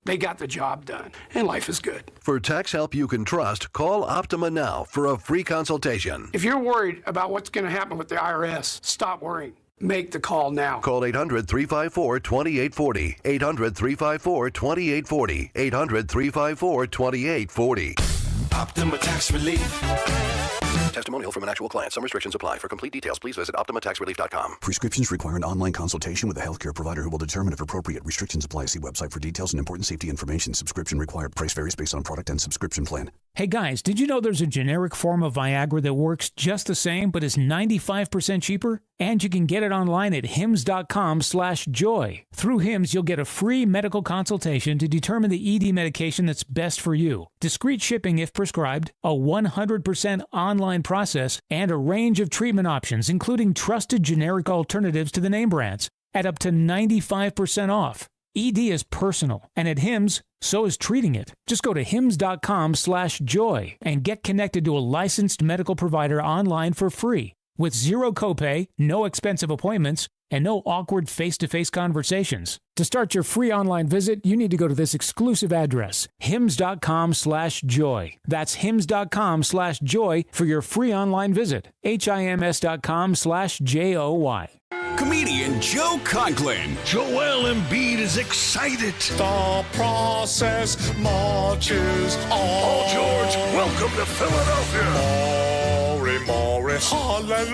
They got the job done, and life is good. For tax help you can trust, call Optima now for a free consultation. If you're worried about what's going to happen with the IRS, stop worrying. Make the call now. Call 800-354-2840. 800-354-2840. 800-354-2840. Optima Tax Relief. Testimonial from an actual client. Some restrictions apply. For complete details, please visit OptimaTaxRelief.com. Prescriptions require an online consultation with a healthcare provider who will determine if appropriate. Restrictions apply. See website for details and important safety information. Subscription required. Price varies based on product and subscription plan. Hey guys, did you know there's a generic form of Viagra that works just the same but is 95% cheaper? And you can get it online at hims.com/joy. Through Hims, you'll get a free medical consultation to determine the ED medication that's best for you, discreet shipping if prescribed, a 100% online process, and a range of treatment options, including trusted generic alternatives to the name brands, at up to 95% off. ED is personal, and at Hims, so is treating it. Just go to hims.com/joy and get connected to a licensed medical provider online for free with zero copay, no expensive appointments, and no awkward face-to-face conversations. To start your free online visit, you need to go to this exclusive address, hims.com/joy. That's hims.com/joy for your free online visit. hims.com/joy. Comedian Joe Conklin. Joel Embiid is excited. The process marches on. Paul George, welcome to Philadelphia. Morris, hallelujah.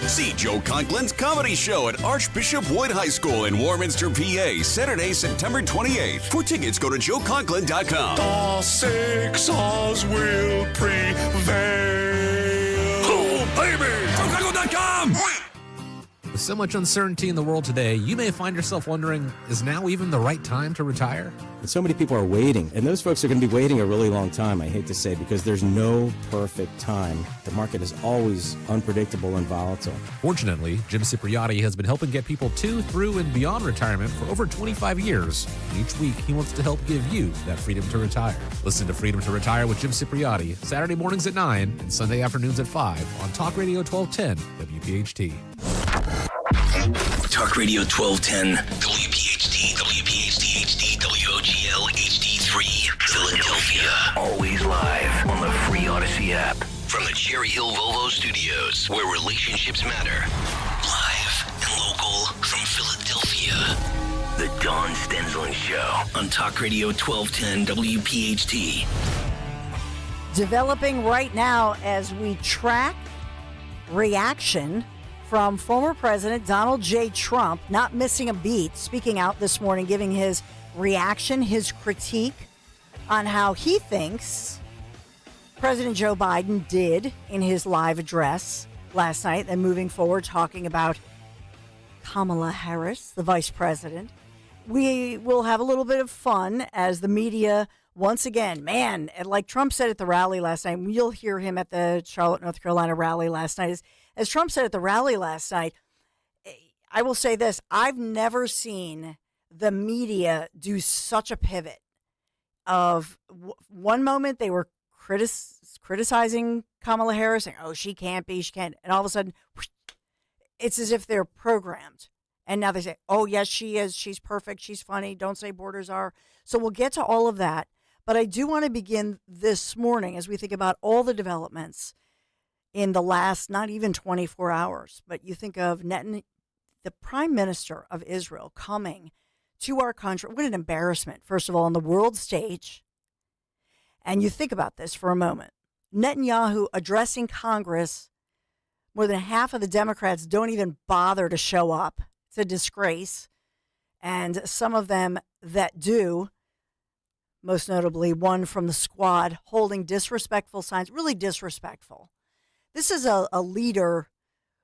See Joe Conklin's comedy show at Archbishop Wood High School in Warminster, PA, Saturday, September 28th. For tickets, go to joeconklin.com. The Sixers will prevail. Oh, baby! joeconklin.com. With so much uncertainty in the world today, you may find yourself wondering, is now even the right time to retire? So many people are waiting, and those folks are going to be waiting a really long time, I hate to say, because there's no perfect time. The market is always unpredictable and volatile. Fortunately, Jim Cipriotti has been helping get people to, through, and beyond retirement for over 25 years. And each week, he wants to help give you that freedom to retire. Listen to Freedom to Retire with Jim Cipriotti, Saturday mornings at 9 and Sunday afternoons at 5 on Talk Radio 1210 WPHT. Talk Radio 1210, WPHT, WPHT HD, WOGL HD3, Philadelphia. Always live on the free Odyssey app. From the Cherry Hill Volvo Studios, where relationships matter. Live and local from Philadelphia. The Dawn Stensland Show on Talk Radio 1210, WPHT. Developing right now as we track reaction from former President Donald J. Trump, not missing a beat, speaking out this morning, giving his reaction, his critique on how he thinks President Joe Biden did in his live address last night, and moving forward, talking about Kamala Harris, the vice president. We will have a little bit of fun as the media, once again, man, like Trump said at the rally last night, you'll hear him at the Charlotte, North Carolina rally last night, as Trump said at the rally last night, I will say this, I've never seen the media do such a pivot of one moment they were criticizing Kamala Harris, saying, oh, she can't be, she can't. And all of a sudden, it's as if they're programmed. And now they say, oh, yes, she is. She's perfect. She's funny. Don't say borders are. So we'll get to all of that. But I do want to begin this morning as we think about all the developments in the last, not even 24 hours, but you think of the prime minister of Israel coming to our country. What an embarrassment, first of all, on the world stage. And you think about this for a moment. Netanyahu addressing Congress, more than half of the Democrats don't even bother to show up. It's a disgrace. And some of them that do, most notably one from the squad, holding disrespectful signs, really disrespectful. This is a leader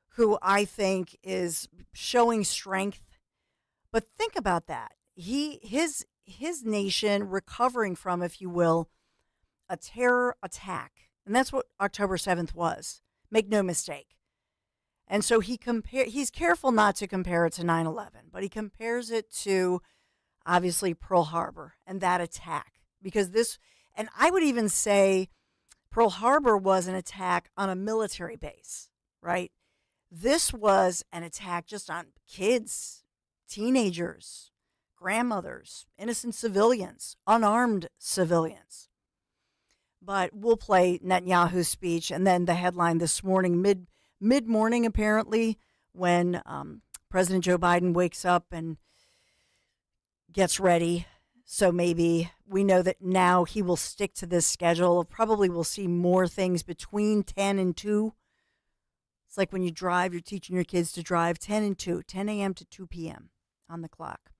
who I think is showing strength. But think about that. His nation recovering from, if you will, a terror attack. And that's what October 7th was. Make no mistake. And so he's careful not to compare it to 9/11, but he compares it to, obviously, Pearl Harbor and that attack. Because and I would even say Pearl Harbor was an attack on a military base, right? This was an attack just on kids, teenagers, grandmothers, innocent civilians, unarmed civilians. But we'll play Netanyahu's speech and then the headline this morning, mid-morning apparently, when President Joe Biden wakes up and gets ready. So maybe we know that now he will stick to this schedule. Probably we'll see more things between 10 and 2. It's like when you drive, you're teaching your kids to drive 10 and 2, 10 a.m. to 2 p.m. on the clock.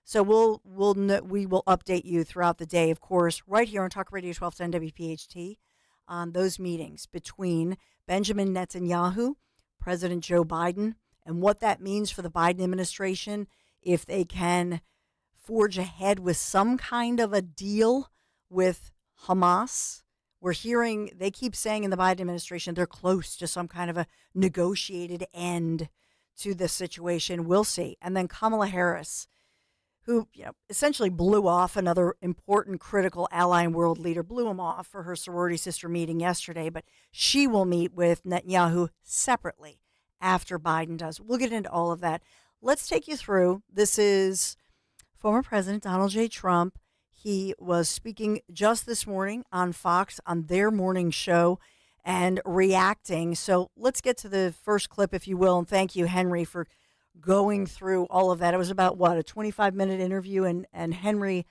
So we will update you throughout the day, of course, right here on Talk Radio 1210 WPHT on those meetings between Benjamin Netanyahu, President Joe Biden, and what that means for the Biden administration if they can forge ahead with some kind of a deal with Hamas. We're hearing, they keep saying in the Biden administration, they're close to some kind of a negotiated end to this situation. We'll see. And then Kamala Harris, who essentially blew off another important, critical ally and world leader, blew him off for her sorority sister meeting yesterday, but she will meet with Netanyahu separately after Biden does. We'll get into all of that. Let's take you through. This is former President Donald J. Trump. He was speaking just this morning on Fox on their morning show and reacting. So let's get to the first clip, if you will. And thank you, Henry, for going through all of that. It was about, a 25-minute interview. And Henry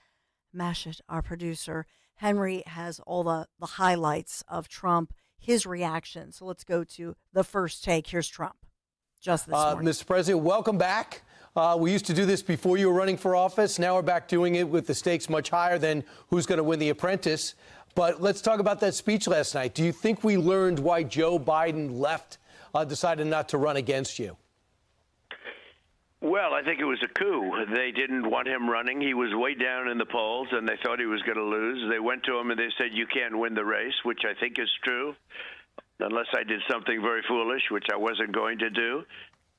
Mashett, our producer, Henry has all the highlights of Trump, his reaction. So let's go to the first take. Here's Trump just this morning. Mr. President, welcome back. We used to do this before you were running for office. Now we're back doing it with the stakes much higher than who's going to win The Apprentice. But let's talk about that speech last night. Do you think we learned why Joe Biden decided not to run against you? Well, I think it was a coup. They didn't want him running. He was way down in the polls, and they thought he was going to lose. They went to him and they said, you can't win the race, which I think is true, unless I did something very foolish, which I wasn't going to do.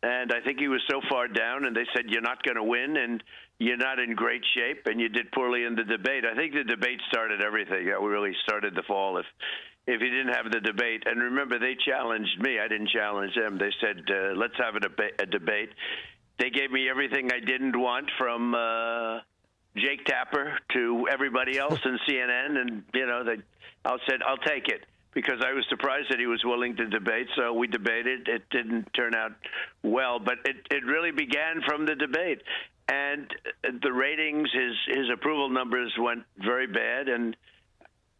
And I think he was so far down, and they said, you're not going to win, and you're not in great shape, and you did poorly in the debate. I think the debate started everything. That really started the fall if he didn't have the debate. And remember, they challenged me. I didn't challenge them. They said, let's have a debate. They gave me everything I didn't want, from Jake Tapper to everybody else in CNN, and, I said, I'll take it. Because I was surprised that he was willing to debate, so we debated. It didn't turn out well, but it really began from the debate. And the ratings, his approval numbers went very bad, and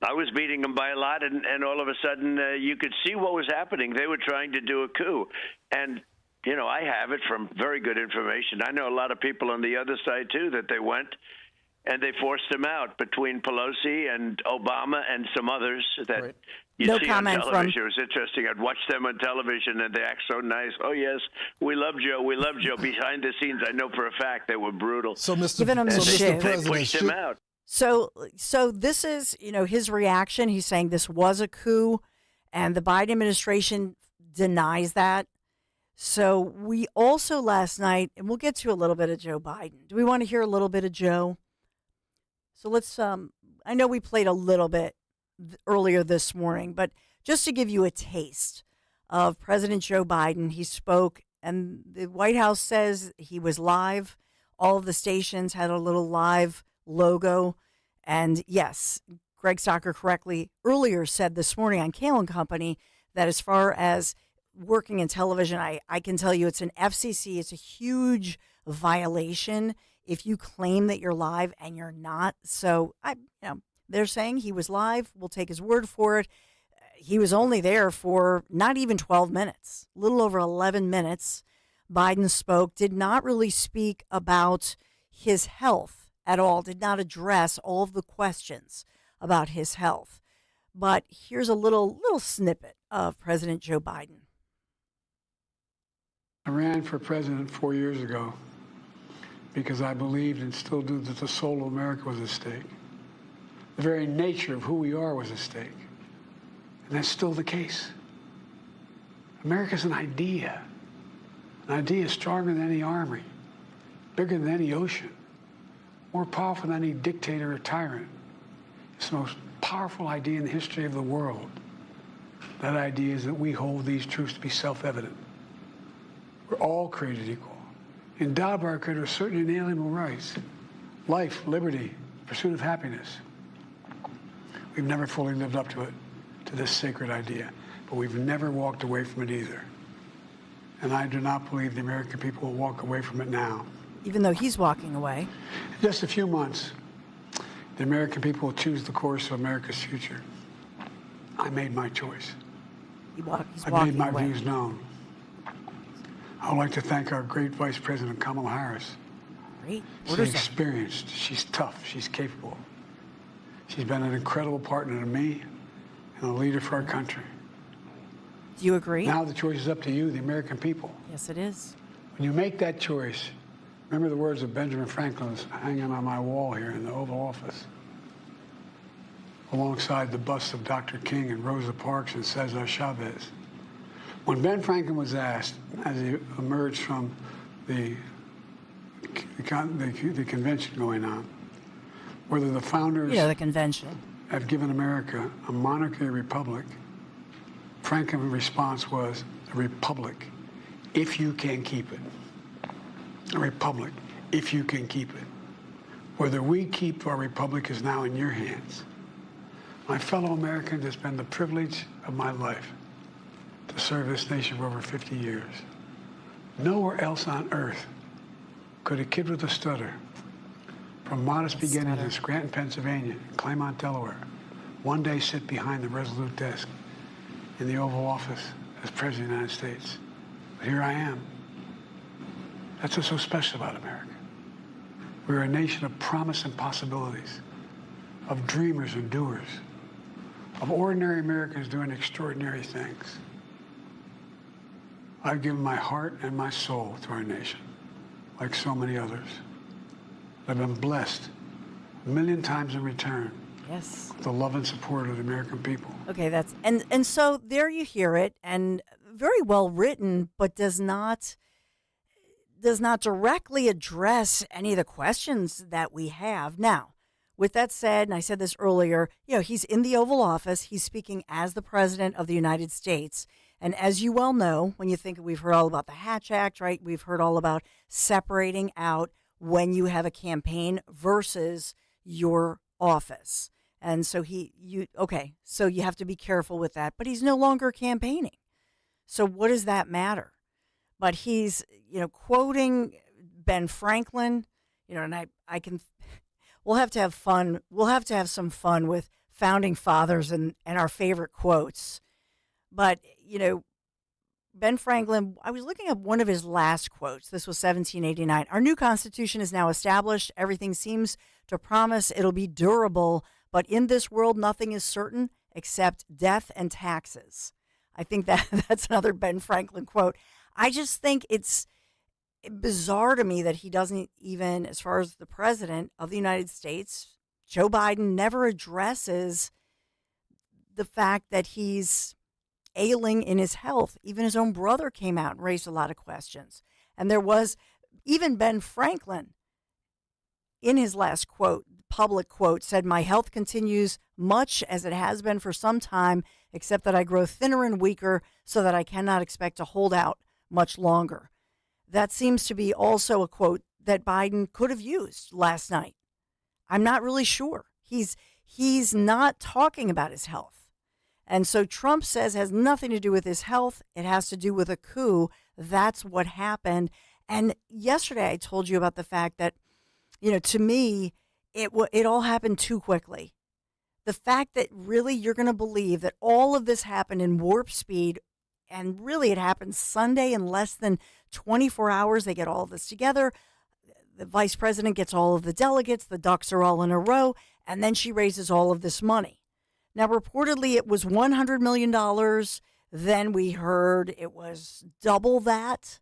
I was beating him by a lot, and all of a sudden you could see what was happening. They were trying to do a coup. And, I have it from very good information. I know a lot of people on the other side, too, that they went and they forced him out between Pelosi and Obama and some others that right. you no see on television. From... It was interesting. I'd watch them on television, and they act so nice. Oh, yes, we love Joe. We love Joe. Behind the scenes, I know for a fact they were brutal. So, Mr. They pushed him out. So this is, his reaction. He's saying this was a coup, and the Biden administration denies that. So we also last night, and we'll get to a little bit of Joe Biden. Do we want to hear a little bit of Joe? So let's, I know we played a little bit earlier this morning, but just to give you a taste of President Joe Biden, he spoke, and the White House says he was live. All of the stations had a little live logo. And yes, Greg Stocker correctly earlier said this morning on Kale & Company that as far as working in television, I can tell you it's an FCC. It's a huge violation if you claim that you're live and you're not. So they're saying he was live. We'll take his word for it. He was only there for not even 12 minutes, a little over 11 minutes. Biden spoke, did not really speak about his health at all, did not address all of the questions about his health. But here's a little snippet of President Joe Biden. I ran for president 4 years ago because I believed and still do that the soul of America was at stake. The very nature of who we are was at stake. And that's still the case. America's an idea. An idea stronger than any army, bigger than any ocean, more powerful than any dictator or tyrant. It's the most powerful idea in the history of the world. That idea is that we hold these truths to be self-evident. We're all created equal, endowed by our Creator with certain inalienable rights. life, liberty, pursuit of happiness. We've never fully lived up to it, to this sacred idea, but we've never walked away from it either. And I do not believe the American people will walk away from it now. Even though he's walking away. In just a few months, the American people will choose the course of America's future. I made my choice. He's I made my away. views known. I would like to thank our great Vice President Kamala Harris. Great. She's experienced, she's tough, she's capable. She's been an incredible partner to me and a leader for our country. Do you agree? Now the choice is up to you, the American people. Yes, it is. When you make that choice, remember the words of Benjamin Franklin hanging on my wall here in the Oval Office, alongside the busts of Dr. King and Rosa Parks and Cesar Chavez. When Ben Franklin was asked, as he emerged from the convention going on, whether the founders the convention have given America a monarchy or republic, Franklin's response was, a republic, if you can keep it. A republic, if you can keep it. Whether we keep our republic is now in your hands. My fellow Americans, it's been the privilege of my life to serve this nation for over 50 years. Nowhere else on earth could a kid with a stutter, from modest beginnings in Scranton, Pennsylvania, and Claymont, Delaware, one day sit behind the resolute desk in the Oval Office as President of the United States. But here I am. That's what's so special about America. We're a nation of promise and possibilities, of dreamers and doers, of ordinary Americans doing extraordinary things. I've given my heart and my soul to our nation, like so many others. I've been blessed a million times in return. Yes. With the love and support of the American people. Okay, that's and so there you hear it, and very well written, but does not directly address any of the questions that we have. Now, with that said, and I said this earlier, he's in the Oval Office. He's speaking as the President of the United States. And as you well know, when you think we've heard all about the Hatch Act, right? We've heard all about separating out when you have a campaign versus your office. And so so you have to be careful with that. But he's no longer campaigning. So what does that matter? But he's, quoting Ben Franklin, and I can, we'll have to have fun. We'll have to have some fun with founding fathers and our favorite quotes. But, Ben Franklin, I was looking at one of his last quotes. This was 1789. Our new Constitution is now established. Everything seems to promise it'll be durable, but in this world, nothing is certain except death and taxes. I think that's another Ben Franklin quote. I just think it's bizarre to me that he doesn't even, as far as the president of the United States, Joe Biden, never addresses the fact that he's ailing in his health. Even his own brother came out and raised a lot of questions. And there was even Ben Franklin in his last quote, public quote, said, "My health continues much as it has been for some time, except that I grow thinner and weaker so that I cannot expect to hold out much longer." That seems to be also a quote that Biden could have used last night. I'm not really sure. He's not talking about his health. And so Trump says it has nothing to do with his health. It has to do with a coup. That's what happened. And yesterday I told you about the fact that, to me, it all happened too quickly. The fact that really you're going to believe that all of this happened in warp speed, and really it happened Sunday in less than 24 hours. They get all of this together. The vice president gets all of the delegates. The ducks are all in a row. And then she raises all of this money. Now, reportedly, it was $100 million. Then we heard it was double that.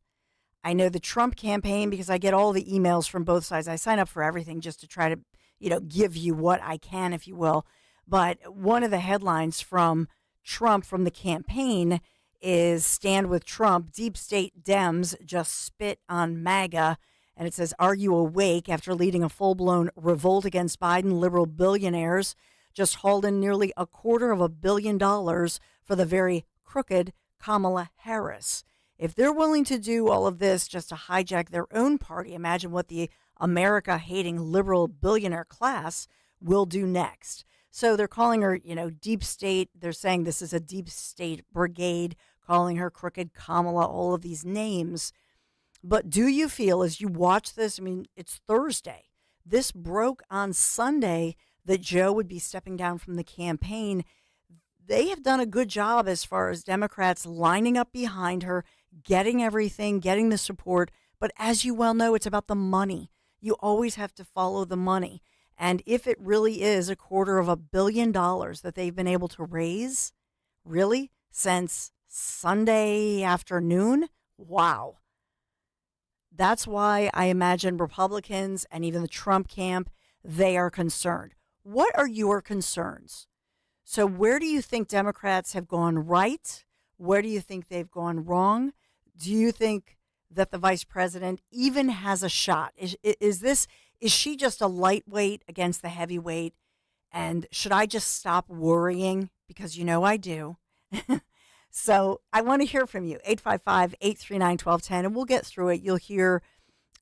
I know the Trump campaign, because I get all the emails from both sides. I sign up for everything just to try to, give you what I can, if you will. But one of the headlines from Trump from the campaign is "Stand with Trump. Deep state Dems just spit on MAGA." And it says, "Are you awake?" After leading a full-blown revolt against Biden, liberal billionaires just hauled in nearly $250 million for the very crooked Kamala Harris. If they're willing to do all of this just to hijack their own party, imagine what the America-hating liberal billionaire class will do next. So they're calling her, deep state. They're saying this is a deep state brigade, calling her crooked Kamala, all of these names. But do you feel, as you watch this, it's Thursday. This broke on Sunday that Joe would be stepping down from the campaign. They have done a good job as far as Democrats lining up behind her, getting everything, getting the support. But as you well know, it's about the money. You always have to follow the money. And if it really is $250 million that they've been able to raise, really, since Sunday afternoon, wow. That's why I imagine Republicans and even the Trump camp, they are concerned. What are your concerns? So where do you think Democrats have gone right? Where do you think they've gone wrong? Do you think that the vice president even has a shot? Is she just a lightweight against the heavyweight? And should I just stop worrying? Because I do. So I want to hear from you. 855-839-1210, and we'll get through it. You'll hear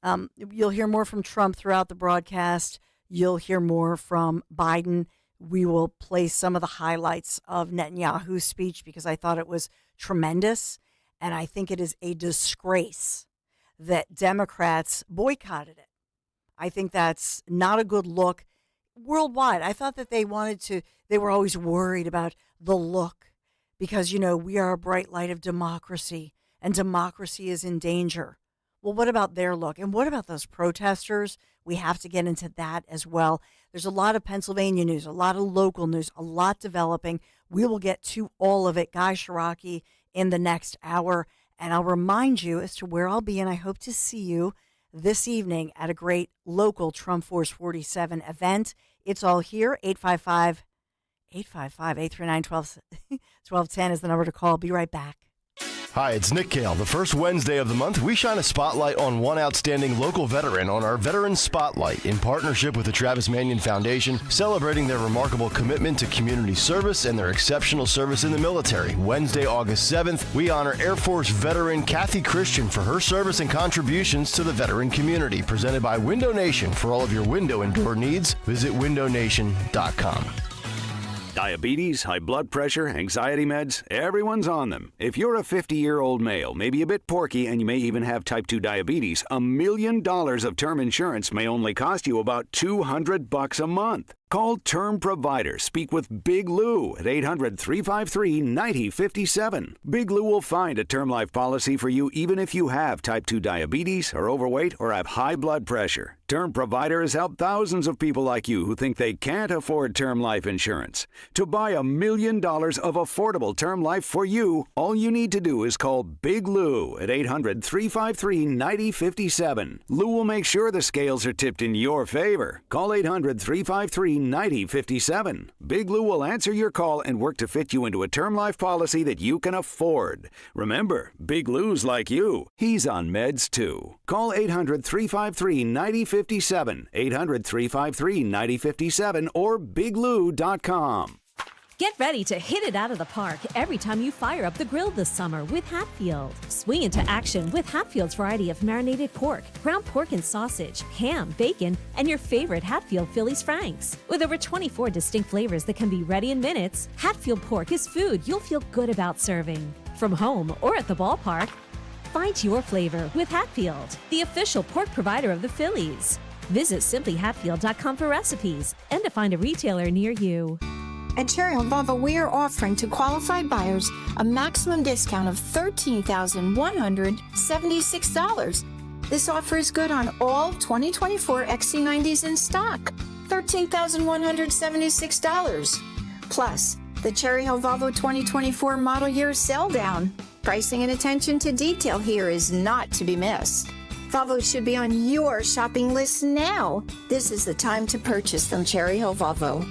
more from Trump throughout the broadcast. You'll hear more from Biden. We will play some of the highlights of Netanyahu's speech because I thought it was tremendous. And I think it is a disgrace that Democrats boycotted it. I think that's not a good look worldwide. I thought that they were always worried about the look because, we are a bright light of democracy and democracy is in danger. Well, what about their look? And what about those protesters? We have to get into that as well. There's a lot of Pennsylvania news, a lot of local news, a lot developing. We will get to all of it. Guy Shiraki in the next hour. And I'll remind you as to where I'll be, and I hope to see you this evening at a great local Trump Force 47 event. It's all here. 855-839-1210 is the number to call. Be right back. Hi, it's Nick Kale. The first Wednesday of the month, we shine a spotlight on one outstanding local veteran on our Veteran Spotlight in partnership with the Travis Manion Foundation, celebrating their remarkable commitment to community service and their exceptional service in the military. Wednesday, August 7th, we honor Air Force veteran Kathy Christian for her service and contributions to the veteran community. Presented by Window Nation. For all of your window and door needs, visit windownation.com. Diabetes, high blood pressure, anxiety meds, everyone's on them. If you're a 50-year-old male, maybe a bit porky, and you may even have type 2 diabetes, $1 million of term insurance may only cost you about $200 a month. Call Term Provider. Speak with Big Lou at 800-353-9057. Big Lou will find a term life policy for you even if you have type 2 diabetes, are overweight, or have high blood pressure. Term Provider has helped thousands of people like you who think they can't afford term life insurance. To buy $1 million of affordable term life for you, all you need to do is call Big Lou at 800-353-9057. Lou will make sure the scales are tipped in your favor. Call 800-353-9057. Big Lou will answer your call and work to fit you into a term life policy that you can afford. Remember, Big Lou's like you. He's on meds too. Call 800-353-9057. 800-353-9057 or biglou.com. Get ready to hit it out of the park every time you fire up the grill this summer with Hatfield. Swing into action with Hatfield's variety of marinated pork, ground pork and sausage, ham, bacon, and your favorite Hatfield Phillies Franks. With over 24 distinct flavors that can be ready in minutes, Hatfield pork is food you'll feel good about serving. From home or at the ballpark, find your flavor with Hatfield, the official pork provider of the Phillies. Visit simplyhatfield.com for recipes and to find a retailer near you. At Cherry Hill Volvo, we are offering to qualified buyers a maximum discount of $13,176. This offer is good on all 2024 XC90s in stock. $13,176. Plus, the Cherry Hill Volvo 2024 model year sell down. Pricing and attention to detail here is not to be missed. Volvo should be on your shopping list now. This is the time to purchase from Cherry Hill Volvo.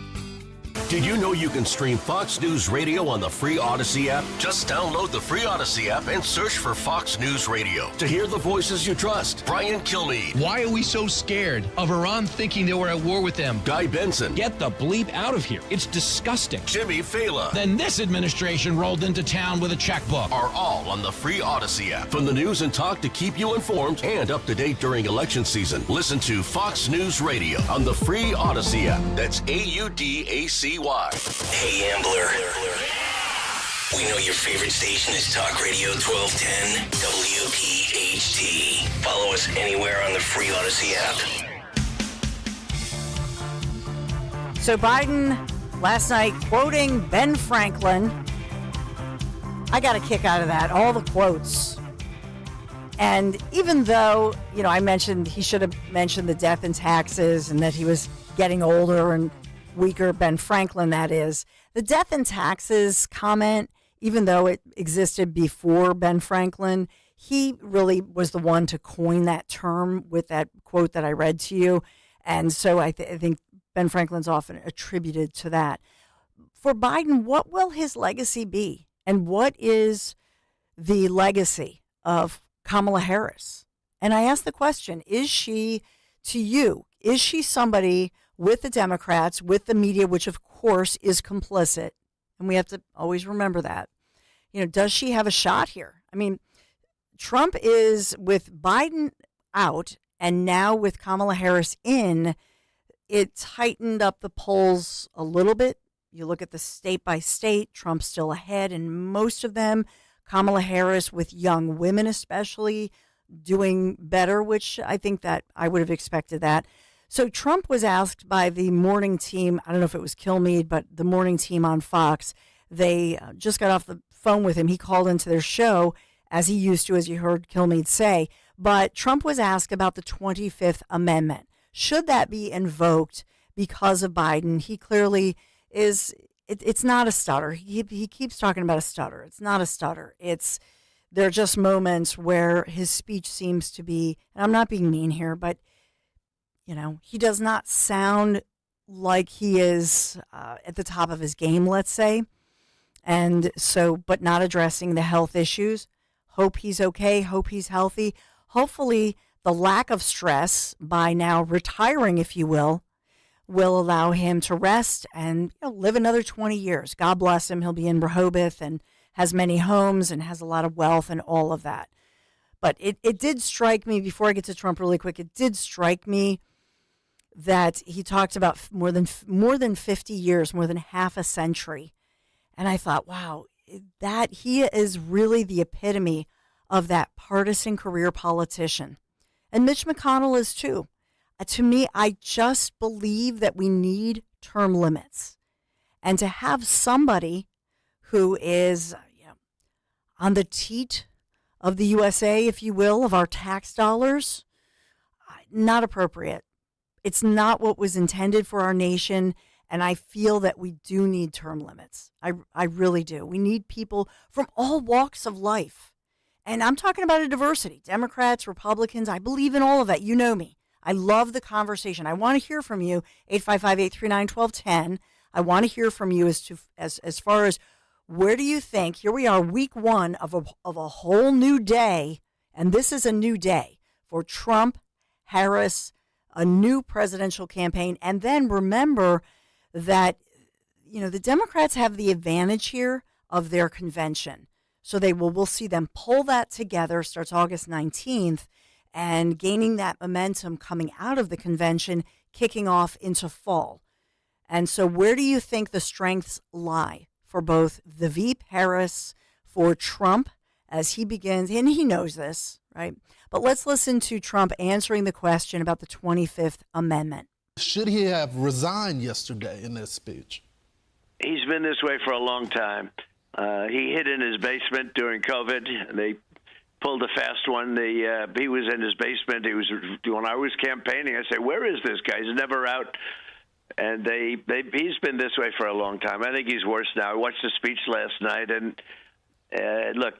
Did you know you can stream Fox News Radio on the free Odyssey app? Just download the free Odyssey app and search for Fox News Radio to hear the voices you trust. Brian Kilmeade. Why are we so scared of Iran thinking that we're at war with them? Guy Benson. Get the bleep out of here. It's disgusting. Jimmy Fallon. Then this administration rolled into town with a checkbook. Are all on the free Odyssey app. From the news and talk to keep you informed and up to date during election season. Listen to Fox News Radio on the free Odyssey app. That's AUDACY. Hey, Ambler. We know your favorite station is Talk Radio 1210 WPHT. Follow us anywhere on the free Odyssey app. So Biden last night quoting Ben Franklin. I got a kick out of that, all the quotes. And even though, I mentioned he should have mentioned the death and taxes and that he was getting older and weaker, Ben Franklin, that is. The death and taxes comment, even though it existed before Ben Franklin, he really was the one to coin that term with that quote that I read to you. And so I think Ben Franklin's often attributed to that. For Biden, what will his legacy be? And what is the legacy of Kamala Harris? And I ask the question, is she, to you, is she somebody with the Democrats, with the media, which of course is complicit, and we have to always remember that, does she have a shot here? I mean, Trump is, with Biden out and now with Kamala Harris in, it tightened up the polls a little bit. You look at the state by state, Trump's still ahead in most of them. Kamala Harris, with young women especially, doing better, which I think that I would have expected that. So Trump was asked by the morning team, I don't know if it was Kilmeade, but the morning team on Fox, they just got off the phone with him. He called into their show, as he used to, as you heard Kilmeade say. But Trump was asked about the 25th Amendment. Should that be invoked because of Biden? He clearly is, it's not a stutter. He keeps talking about a stutter. It's not a stutter. There are just moments where his speech seems to be, and I'm not being mean here, but he does not sound like he is at the top of his game, let's say. And so, but not addressing the health issues. Hope he's okay. Hope he's healthy. Hopefully, the lack of stress by now retiring, if you will allow him to rest and live another 20 years. God bless him. He'll be in Rehoboth and has many homes and has a lot of wealth and all of that. But it did strike me, before I get to Trump really quick, it did strike me that he talked about more than 50 years, more than half a century. And I thought, wow, that he is really the epitome of that partisan career politician. And Mitch McConnell is too. To me, I just believe that we need term limits. And to have somebody who is on the teat of the USA, if you will, of our tax dollars, not appropriate. It's not what was intended for our nation, and I feel that we do need term limits. I really do. We need people from all walks of life. And I'm talking about a diversity. Democrats, Republicans, I believe in all of that. You know me. I love the conversation. I want to hear from you, 855-839-1210. I want to hear from you as far as where do you think, here we are, week one of a whole new day, and this is a new day for Trump, Harris, a new presidential campaign. And then remember that, the Democrats have the advantage here of their convention. So we'll see them pull that together, starts August 19th, and gaining that momentum coming out of the convention, kicking off into fall. And so where do you think the strengths lie for both the Veep, Harris, for Trump as he begins, and he knows this, right? But let's listen to Trump answering the question about the 25th Amendment. Should he have resigned yesterday in that speech? He's been this way for a long time. He hid in his basement during COVID. They pulled a fast one. He was in his basement. When I was campaigning, I said, where is this guy? He's never out. And he's been this way for a long time. I think he's worse now. I watched the speech last night, and look,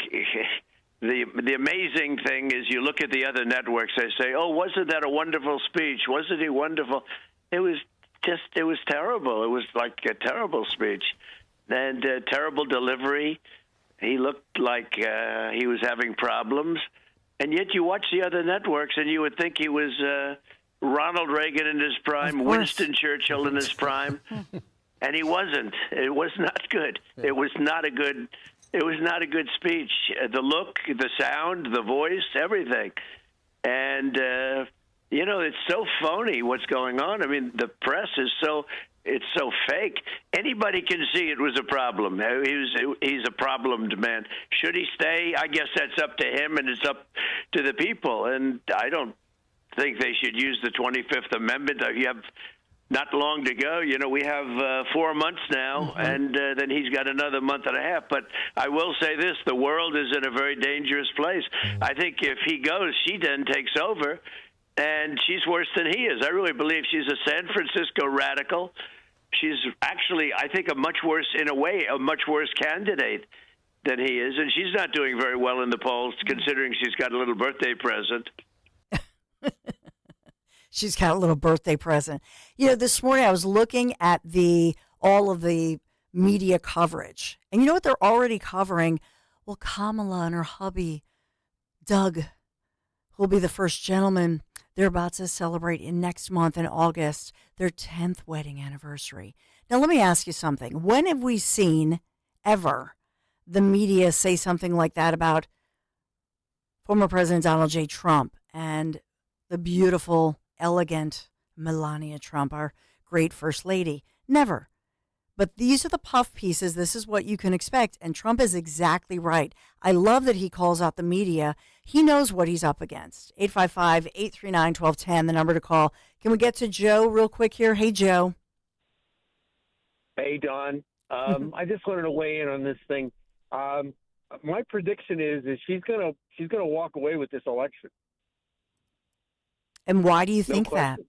the amazing thing is you look at the other networks, they say, oh, wasn't that a wonderful speech? Wasn't he wonderful? It was it was terrible. It was like a terrible speech and terrible delivery. He looked like he was having problems. And yet you watch the other networks and you would think he was Ronald Reagan in his prime, Winston Churchill in his prime. And he wasn't. It was not good. It was not a good speech. The look, the sound, the voice, everything. And it's so phony what's going on. I mean, the press is it's so fake. Anybody can see it was a problem. He's a problemed man. Should he stay? I guess that's up to him, and it's up to the people. And I don't think they should use the 25th Amendment. You have not long to go. We have 4 months now, and then he's got another month and a half. But I will say this, the world is in a very dangerous place. I think if he goes, she then takes over, and she's worse than he is. I really believe she's a San Francisco radical. She's actually, I think, a much worse candidate than he is, and she's not doing very well in the polls, considering she's got a little birthday present. She's got a little birthday present. This morning I was looking at all of the media coverage, and you know what they're already covering? Well, Kamala and her hubby, Doug, who'll be the first gentleman, they're about to celebrate next month in August their 10th wedding anniversary. Now, let me ask you something. When have we seen ever the media say something like that about former President Donald J. Trump and the beautiful, elegant Melania Trump, our great First Lady? Never. But these are the puff pieces. This is what you can expect. And Trump is exactly right. I love that he calls out the media. He knows what he's up against. 855-839-1210, the number to call. Can we get to Joe real quick here? Hey, Joe. Hey, Don. I just wanted to weigh in on this thing. My prediction is she's gonna walk away with this election. And why do you think that?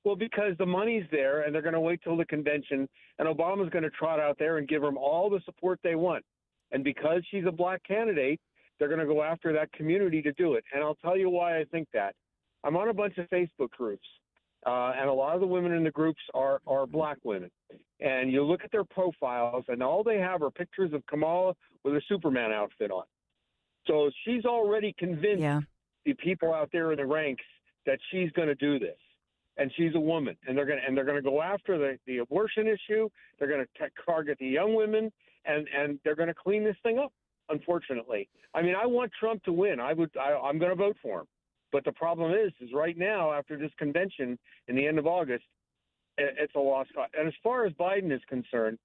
Well, because the money's there, and they're going to wait till the convention, and Obama's going to trot out there and give them all the support they want. And because she's a black candidate, they're going to go after that community to do it. And I'll tell you why I think that. I'm on a bunch of Facebook groups, and a lot of the women in the groups are black women. And you look at their profiles, and all they have are pictures of Kamala with a Superman outfit on. So she's already convinced the people out there in the ranks that she's going to do this. And she's a woman, and they're going to go after the abortion issue. They're going to target the young women, and they're going to clean this thing up. Unfortunately, I mean, I want Trump to win. I'm going to vote for him. But the problem is right now, after this convention in the end of August, it's a lost cause. And as far as Biden is concerned,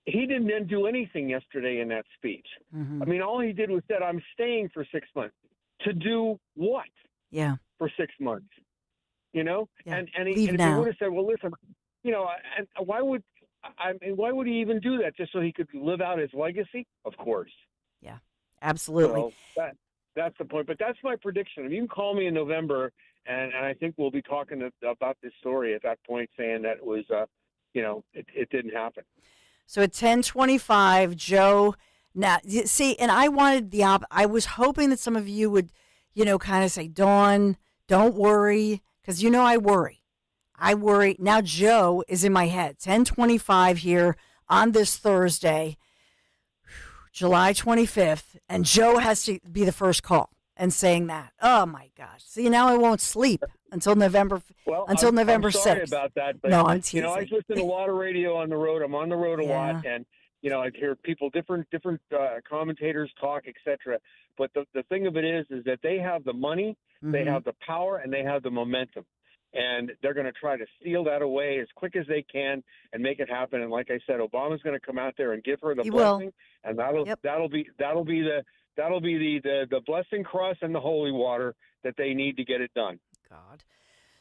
he didn't then do anything yesterday in that speech. I mean, all he did was said, "I'm staying for 6 months." To do what? Yeah. For 6 months. Yeah. And Leave if now. he would have said, "Well, listen, and why would he even do that? Just so he could live out his legacy?" Of course. Yeah, absolutely. So that's the point. But that's my prediction. You can call me in November, and I think we'll be talking about this story at that point, saying that it was, it didn't happen. So at 10:25, Joe. Now, see, and I wanted I was hoping that some of you would, kind of say, "Dawn, don't worry." Because I worry. Now Joe is in my head. 10:25 here on this Thursday, July 25th. And Joe has to be the first call and saying that. Oh, my gosh. See, now I won't sleep until November 6th. Sorry about that. But, no, I'm teasing. I listen to a lot of radio on the road. I'm on the road a lot. And, I hear people, different commentators talk, etc. But the thing of it is that they have the money, they have the power, and they have the momentum. And they're going to try to steal that away as quick as they can and make it happen. And like I said, Obama's going to come out there and give her the blessing, and that'll be the blessing cross and the holy water that they need to get it done. God.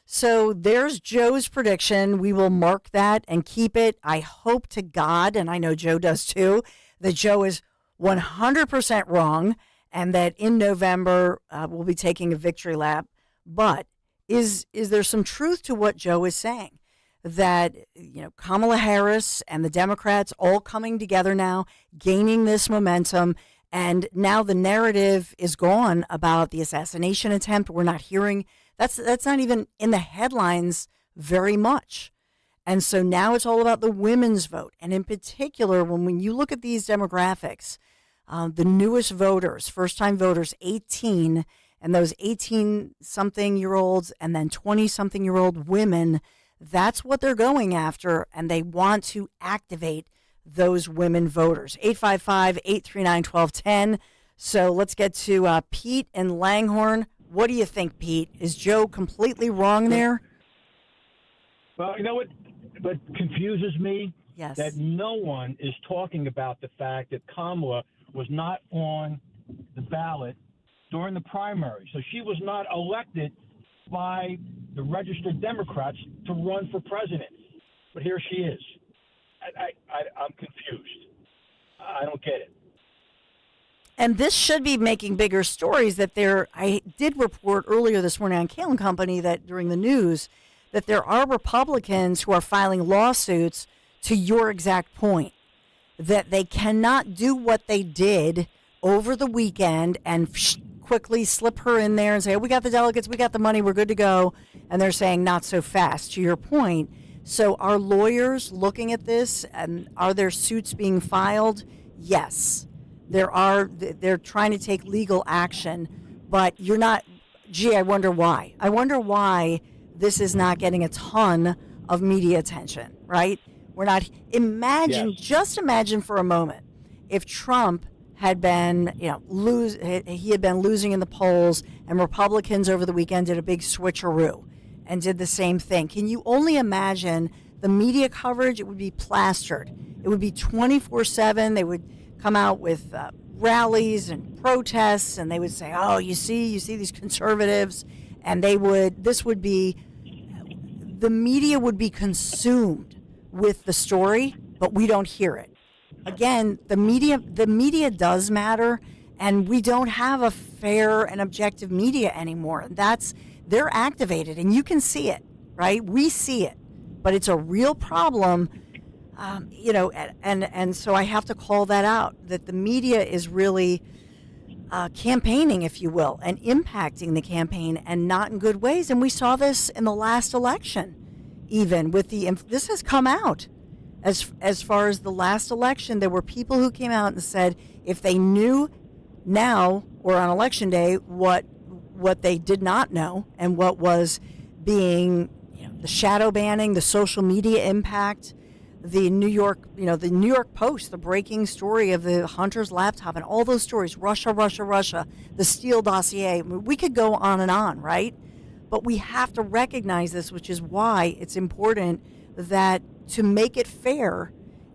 So there's Joe's prediction. We will mark that and keep it. I hope to God, and I know Joe does too, that Joe is 100% wrong and that in November we'll be taking a victory lap. But is there some truth to what Joe is saying? That, Kamala Harris and the Democrats all coming together now, gaining this momentum, and now the narrative is gone about the assassination attempt. We're not hearing that's not even in the headlines very much. And so now it's all about the women's vote. And in particular, when you look at these demographics, the newest voters, first-time voters, 18, and those 18-something-year-olds and then 20-something-year-old women, that's what they're going after, and they want to activate those women voters. 855-839-1210. So let's get to Pete in Langhorne. What do you think, Pete? Is Joe completely wrong there? Well, you know what confuses me? Yes. That no one is talking about the fact that Kamala was not on the ballot during the primary. So she was not elected by the registered Democrats to run for president. But here she is. I'm confused. I don't get it. And this should be making bigger stories that I did report earlier this morning on Kale & Company that during the news that there are Republicans who are filing lawsuits to your exact point, that they cannot do what they did over the weekend and quickly slip her in there and say, oh, we got the delegates, we got the money, we're good to go. And they're saying not so fast, to your point. So are lawyers looking at this, and are there suits being filed? Yes. They're trying to take legal action, but you're not, I wonder why. I wonder why this is not getting a ton of media attention, right? We're not, just imagine for a moment if Trump had been, he had been losing in the polls and Republicans over the weekend did a big switcheroo and did the same thing. Can you only imagine the media coverage? It would be plastered. It would be 24/7. They would come out with rallies and protests, and they would say, "Oh, you see these conservatives," and the media would be consumed with the story, but we don't hear it. Again, the media does matter, and we don't have a fair and objective media anymore. They're activated, and you can see it, right? We see it, but it's a real problem. And so I have to call that out, that the media is really campaigning, if you will, and impacting the campaign and not in good ways. And we saw this in the last election, even with this has come out. As far as the last election, there were people who came out and said if they knew now or on election day what they did not know and what was being, the shadow banning, the social media impact, the New York Post, the breaking story of the Hunter's laptop and all those stories, Russia, the Steele dossier. We could go on and on, right? But we have to recognize this, which is why it's important that to make it fair,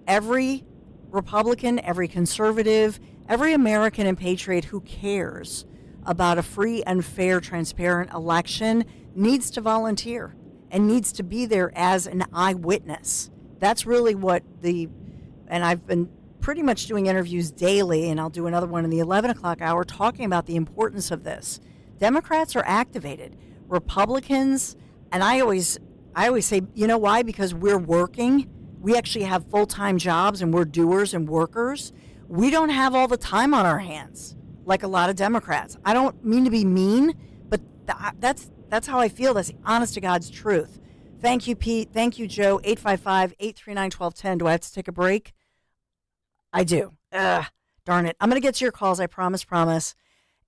every Republican, every conservative, every American and patriot who cares about a free and fair, transparent election needs to volunteer and needs to be there as an eyewitness. That's really and I've been pretty much doing interviews daily, and I'll do another one in the 11 o'clock hour talking about the importance of this. Democrats are activated. Republicans, and I always say, you know why? Because we're working. We actually have full-time jobs, and we're doers and workers. We don't have all the time on our hands like a lot of Democrats. I don't mean to be mean, but that's how I feel. That's the honest to God's truth. Thank you, Pete. Thank you, Joe. 855-839-1210. Do I have to take a break? I do. Darn it. I'm going to get to your calls. I promise.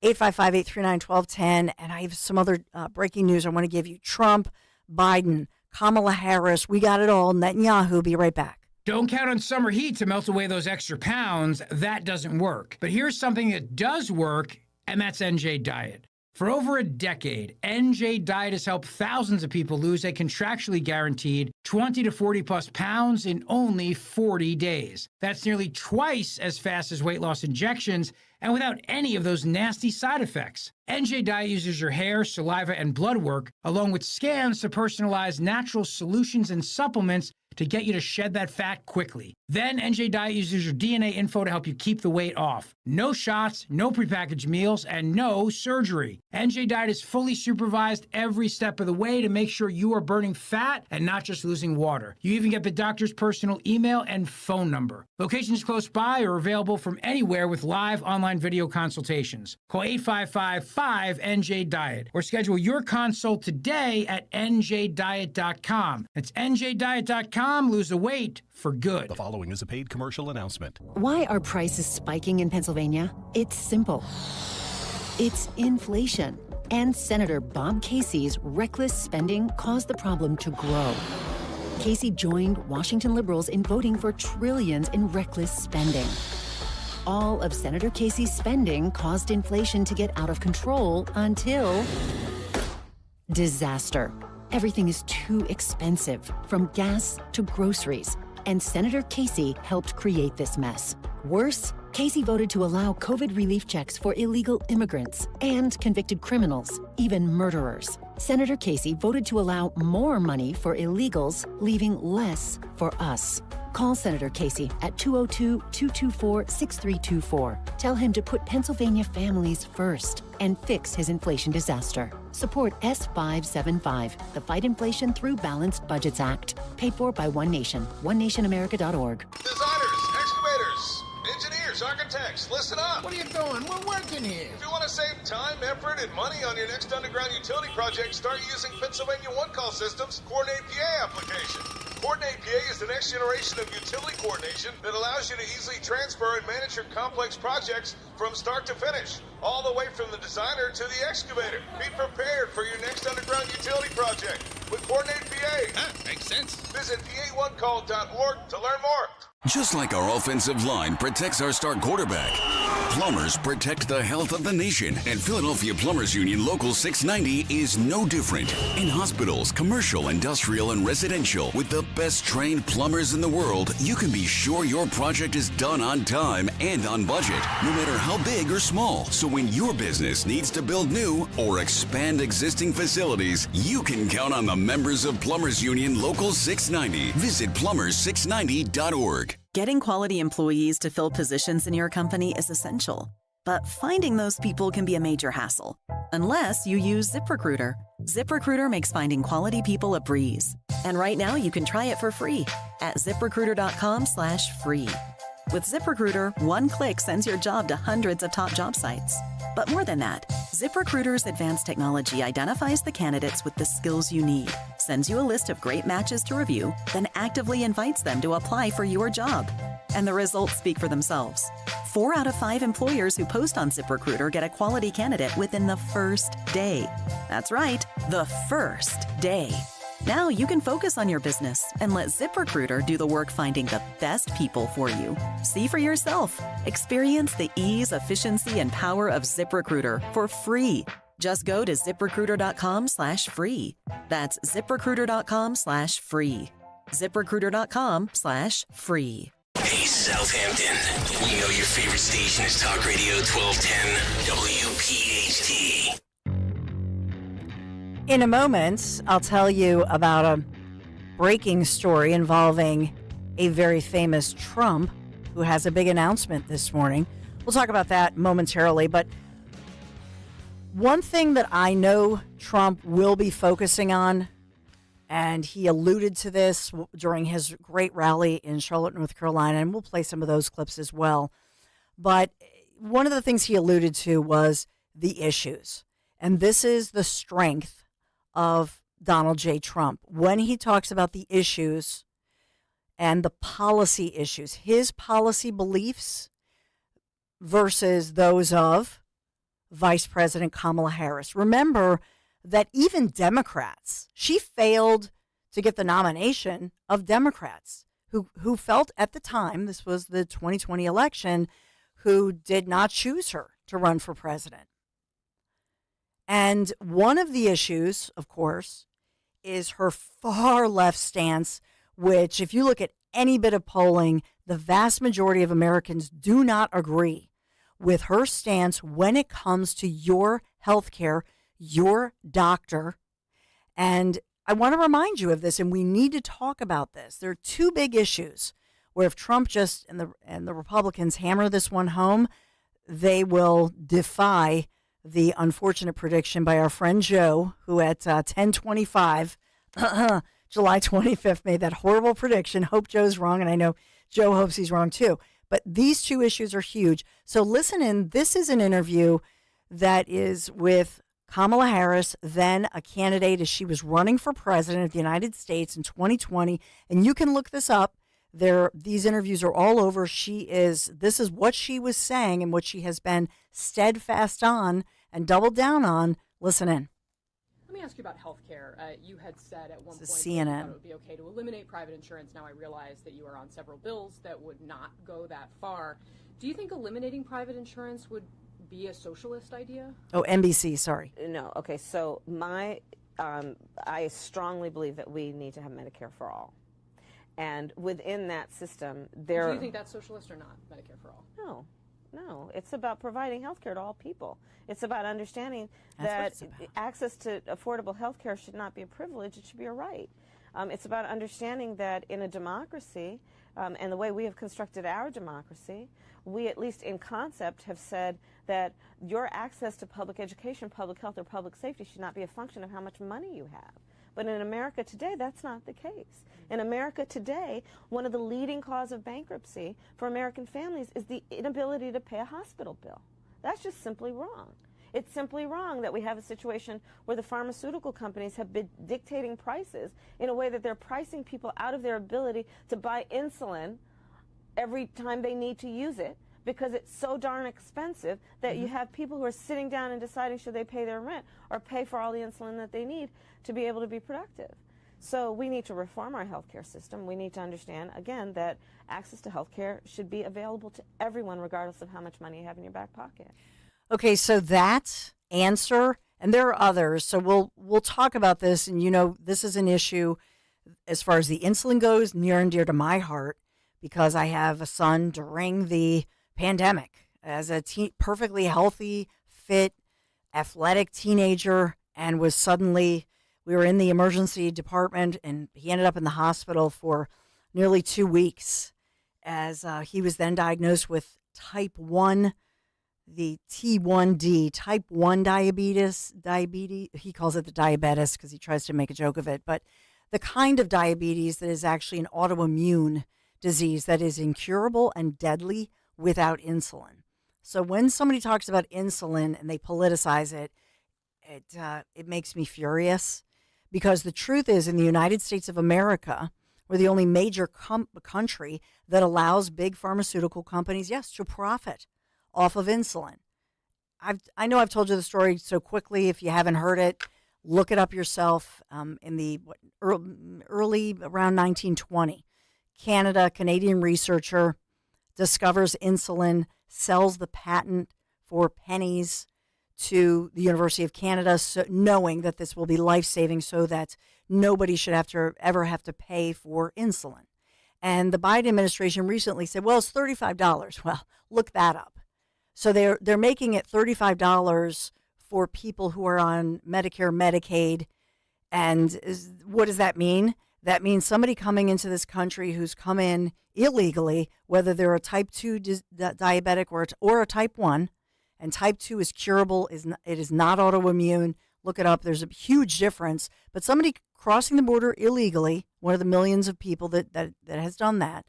855-839-1210. And I have some other breaking news I want to give you. Trump, Biden, Kamala Harris. We got it all. Netanyahu. Be right back. Don't count on summer heat to melt away those extra pounds. That doesn't work. But here's something that does work, and that's NJ Diet. For over a decade, NJ Diet has helped thousands of people lose a contractually guaranteed 20 to 40 plus pounds in only 40 days. That's nearly twice as fast as weight loss injections and without any of those nasty side effects. NJ Diet uses your hair, saliva, and blood work, along with scans to personalize natural solutions and supplements to get you to shed that fat quickly. Then NJ Diet uses your DNA info to help you keep the weight off. No shots, no prepackaged meals, and no surgery. NJ Diet is fully supervised every step of the way to make sure you are burning fat and not just losing water. You even get the doctor's personal email and phone number. Locations close by are available from anywhere with live online video consultations. Call 855-5NJ-DIET or schedule your consult today at njdiet.com. That's njdiet.com. Lose the weight for good. The following is a paid commercial announcement. Why are prices spiking in Pennsylvania? It's simple. It's inflation. And Senator Bob Casey's reckless spending caused the problem to grow. Casey joined Washington liberals in voting for trillions in reckless spending. All of Senator Casey's spending caused inflation to get out of control until disaster. Everything is too expensive, from gas to groceries. And Senator Casey helped create this mess. Worse, Casey voted to allow COVID relief checks for illegal immigrants and convicted criminals, even murderers. Senator Casey voted to allow more money for illegals, leaving less for us. Call Senator Casey at 202-224-6324. Tell him to put Pennsylvania families first and fix his inflation disaster. Support S575, the Fight Inflation Through Balanced Budgets Act, paid for by One Nation, onenationamerica.org. Designers, excavators, engineers, architects, listen up. What are you doing? We're working here. If you want to save time, effort, and money on your next underground utility project, start using Pennsylvania One Call System's Coordinate PA application. Coordinate PA is the next generation of utility coordination that allows you to easily transfer and manage your complex projects from start to finish, all the way from the designer to the excavator. Be prepared for your next underground utility project with Coordinate PA. Makes sense. Visit pa1call.org to learn more. Just like our offensive line protects our star quarterback, plumbers protect the health of the nation. And Philadelphia Plumbers Union Local 690 is no different. In hospitals, commercial, industrial, and residential, with the best trained plumbers in the world, you can be sure your project is done on time and on budget, no matter how big or small. So when your business needs to build new or expand existing facilities, you can count on the members of Plumbers Union Local 690. Visit plumbers690.org. Getting quality employees to fill positions in your company is essential, but finding those people can be a major hassle, unless you use ZipRecruiter. ZipRecruiter makes finding quality people a breeze. And right now you can try it for free at ZipRecruiter.com/free. With ZipRecruiter, one click sends your job to hundreds of top job sites. But more than that, ZipRecruiter's advanced technology identifies the candidates with the skills you need, sends you a list of great matches to review, then actively invites them to apply for your job. And the results speak for themselves. 4 out of 5 employers who post on ZipRecruiter get a quality candidate within the first day. That's right, the first day. Now you can focus on your business and let ZipRecruiter do the work finding the best people for you. See for yourself. Experience the ease, efficiency, and power of ZipRecruiter for free. Just go to ZipRecruiter.com/free. That's ZipRecruiter.com/free. ZipRecruiter.com/free. Hey, Southampton. We know your favorite station is Talk Radio 1210 WPHT. In a moment, I'll tell you about a breaking story involving a very famous Trump who has a big announcement this morning. We'll talk about that momentarily, but one thing that I know Trump will be focusing on, and he alluded to this during his great rally in Charlotte, North Carolina, and we'll play some of those clips as well, but one of the things he alluded to was the issues, and this is the strength of Donald J. Trump. When he talks about the issues and the policy issues, his policy beliefs versus those of Vice President Kamala Harris. Remember that even Democrats, she failed to get the nomination of Democrats who felt at the time, this was the 2020 election, who did not choose her to run for president. And one of the issues, of course, is her far left stance, which if you look at any bit of polling, the vast majority of Americans do not agree with her stance when it comes to your health care, your doctor, and I want to remind you of this, and we need to talk about this. There are two big issues where if Trump just and the Republicans hammer this one home, they will defy the unfortunate prediction by our friend Joe, who at 10:25, July 25th, made that horrible prediction. Hope Joe's wrong, and I know Joe hopes he's wrong too. But these two issues are huge. So listen in. This is an interview that is with Kamala Harris, then a candidate as she was running for president of the United States in 2020. And you can look this up. These interviews are all over. This is what she was saying and what she has been steadfast on and doubled down on. Listen in. Let me ask you about health care. You had said at one point that CNN. you thought it would be okay to eliminate private insurance. Now I realize that you are on several bills that would not go that far. Do you think eliminating private insurance would be a socialist idea? Oh, NBC, sorry. No, okay, so I strongly believe that we need to have Medicare for all. And within that system, Do you think that's socialist or not, Medicare for all? No, it's about providing health care to all people. It's about understanding that access to affordable health care should not be a privilege, it should be a right. It's about understanding that in a democracy, and the way we have constructed our democracy, we, at least in concept, have said that your access to public education, public health, or public safety should not be a function of how much money you have. But in America today, that's not the case. In America today, one of the leading causes of bankruptcy for American families is the inability to pay a hospital bill. That's just simply wrong. It's simply wrong that we have a situation where the pharmaceutical companies have been dictating prices in a way that they're pricing people out of their ability to buy insulin every time they need to use it, because it's so darn expensive that you have people who are sitting down and deciding should they pay their rent or pay for all the insulin that they need to be able to be productive. So we need to reform our healthcare system. We need to understand, again, that access to healthcare should be available to everyone regardless of how much money you have in your back pocket. Okay, so that answer, and there are others, so we'll talk about this, and this is an issue as far as the insulin goes, near and dear to my heart, because I have a son during the pandemic as a perfectly healthy, fit, athletic teenager, and we were in the emergency department, and he ended up in the hospital for nearly 2 weeks as he was then diagnosed with type 1, the T1D, type 1 diabetes. He calls it the diabetes because he tries to make a joke of it, but the kind of diabetes that is actually an autoimmune disease that is incurable and deadly without insulin. So when somebody talks about insulin and they politicize it, it makes me furious, because the truth is, in the United States of America, we're the only major country that allows big pharmaceutical companies, yes, to profit off of insulin. I know I've told you the story so quickly. If you haven't heard it, look it up yourself. In the early around 1920, Canadian researcher discovers insulin, sells the patent for pennies to the University of Canada, knowing that this will be life-saving so that nobody should ever have to pay for insulin. And the Biden administration recently said, well, it's $35. Well, look that up. So they're making it $35 for people who are on Medicare, Medicaid. And what does that mean? That means somebody coming into this country who's come in illegally, whether they're a type 2 diabetic or a type 1, and type 2 is curable, it is not autoimmune. Look it up. There's a huge difference. But somebody crossing the border illegally, one of the millions of people that has done that,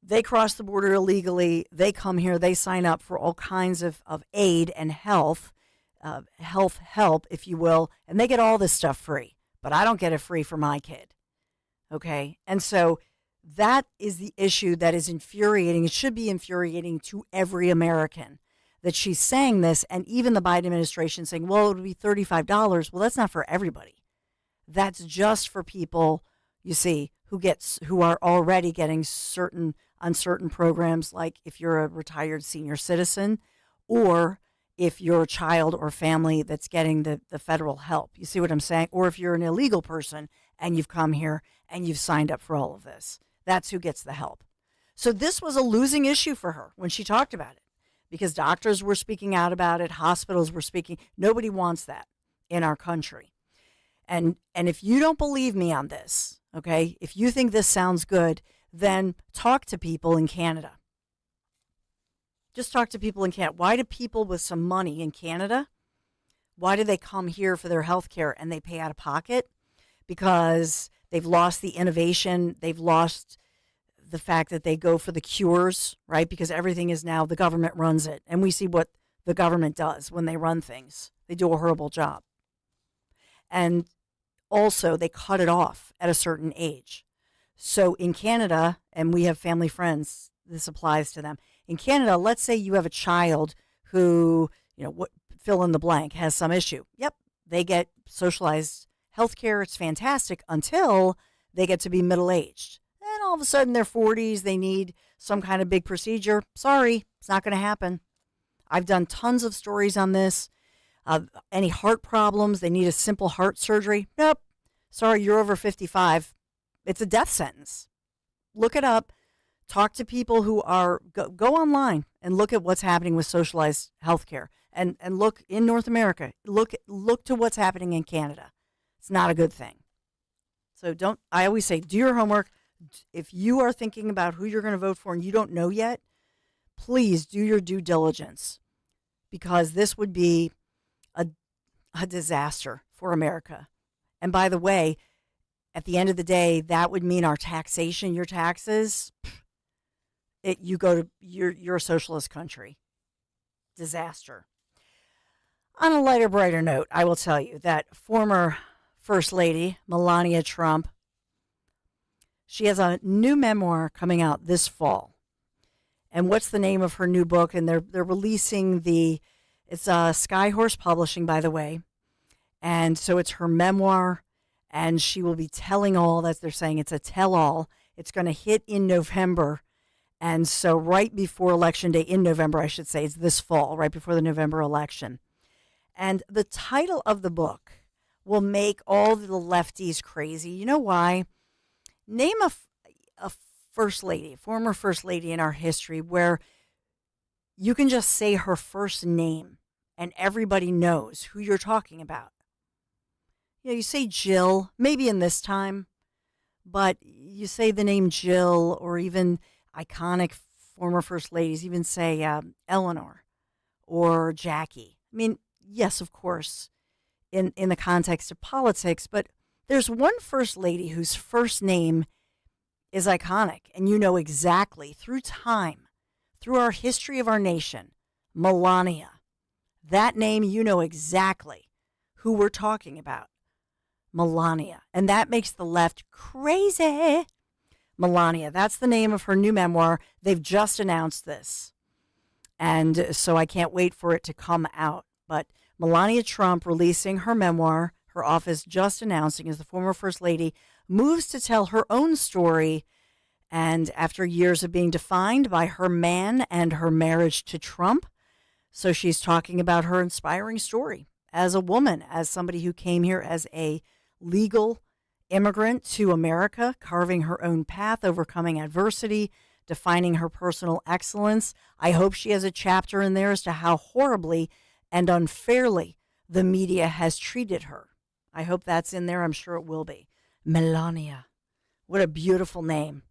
they cross the border illegally, they come here, they sign up for all kinds of aid and health help, if you will, and they get all this stuff free. But I don't get it free for my kid. Okay? And so that is the issue that is infuriating. It should be infuriating to every American that she's saying this, and even the Biden administration saying, well, it would be $35. Well, that's not for everybody. That's just for people, you see, who are already getting on certain programs, like if you're a retired senior citizen, or if you're a child or family that's getting the federal help. You see what I'm saying? Or if you're an illegal person and you've come here and you've signed up for all of this. That's who gets the help. So this was a losing issue for her when she talked about it, because doctors were speaking out about it, hospitals were speaking. Nobody wants that in our country. And if you don't believe me on this, okay, if you think this sounds good, then talk to people in Canada. Just talk to people in Canada. Why do people with some money in Canada, why do they come here for their health care and they pay out of pocket? Because they've lost the innovation. They've lost the fact that they go for the cures, right? Because everything is now, the government runs it. And we see what the government does when they run things. They do a horrible job. And also, they cut it off at a certain age. So in Canada, and we have family friends, this applies to them. In Canada, let's say you have a child who, fill in the blank, has some issue. Yep, they get socialized health care. It's fantastic until they get to be middle-aged. And all of a sudden, they're 40s, they need some kind of big procedure. Sorry, it's not going to happen. I've done tons of stories on this. Any heart problems, they need a simple heart surgery. Nope. Sorry, you're over 55. It's a death sentence. Look it up. Talk to people who are, go online and look at what's happening with socialized health care. And look in North America. Look to what's happening in Canada. It's not a good thing. So I always say, do your homework. If you are thinking about who you're going to vote for and you don't know yet, please do your due diligence, because this would be a disaster for America. And by the way, at the end of the day, that would mean our taxation, your taxes, you're a socialist country. Disaster. On a lighter, brighter note, I will tell you that former First Lady Melania Trump, she has a new memoir coming out this fall. And what's the name of her new book? And they're releasing it's Skyhorse Publishing, by the way. And so it's her memoir, and she will be telling all that. They're saying it's a tell-all. It's going to hit in November. And so right before Election Day, in November, I should say, it's this fall, right before the November election. And the title of the book will make all the lefties crazy. You know why? Name a first lady, former first lady in our history, where you can just say her first name and everybody knows who you're talking about. You say Jill, maybe in this time, but you say the name Jill, or even iconic former first ladies, even say Eleanor or Jackie. I mean, yes, of course, in the context of politics, but there's one first lady whose first name is iconic, and you know exactly, through time, through our history of our nation, Melania. That name, you know exactly who we're talking about. Melania. And that makes the left crazy. Melania, that's the name of her new memoir. They've just announced this. And so I can't wait for it to come out. But Melania Trump releasing her memoir, her office just announcing, as the former First Lady moves to tell her own story. And after years of being defined by her man and her marriage to Trump, so she's talking about her inspiring story as a woman, as somebody who came here as a legal immigrant to America, carving her own path, overcoming adversity, defining her personal excellence. I hope she has a chapter in there as to how horribly and unfairly the media has treated her. I hope that's in there. I'm sure it will be. Melania. What a beautiful name.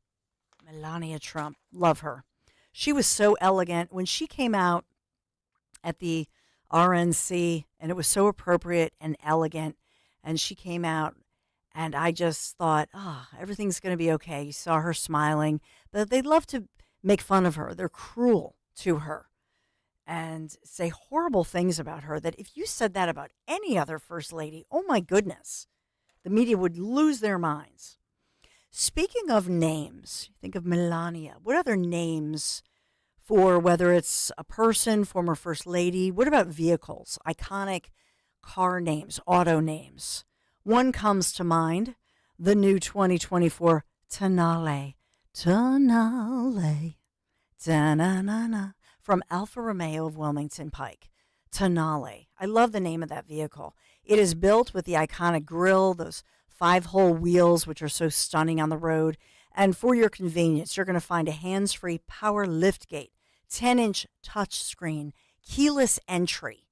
Melania Trump. Love her. She was so elegant when she came out at the RNC, and it was so appropriate and elegant. And she came out, and I just thought, everything's going to be okay. You saw her smiling, but they love to make fun of her. They're cruel to her and say horrible things about her, that if you said that about any other first lady, oh my goodness, the media would lose their minds. Speaking of names, think of Melania. What other names for, whether it's a person, former first lady? What about vehicles? Iconic car names, auto names. One comes to mind, the new 2024 Tonale. Tonale. Ta-na-na-na. From Alfa Romeo of Wilmington Pike. Tonale. I love the name of that vehicle. It is built with the iconic grille, those 5-hole wheels, which are so stunning on the road. And for your convenience, you're going to find a hands-free power liftgate, 10-inch touchscreen, keyless entry.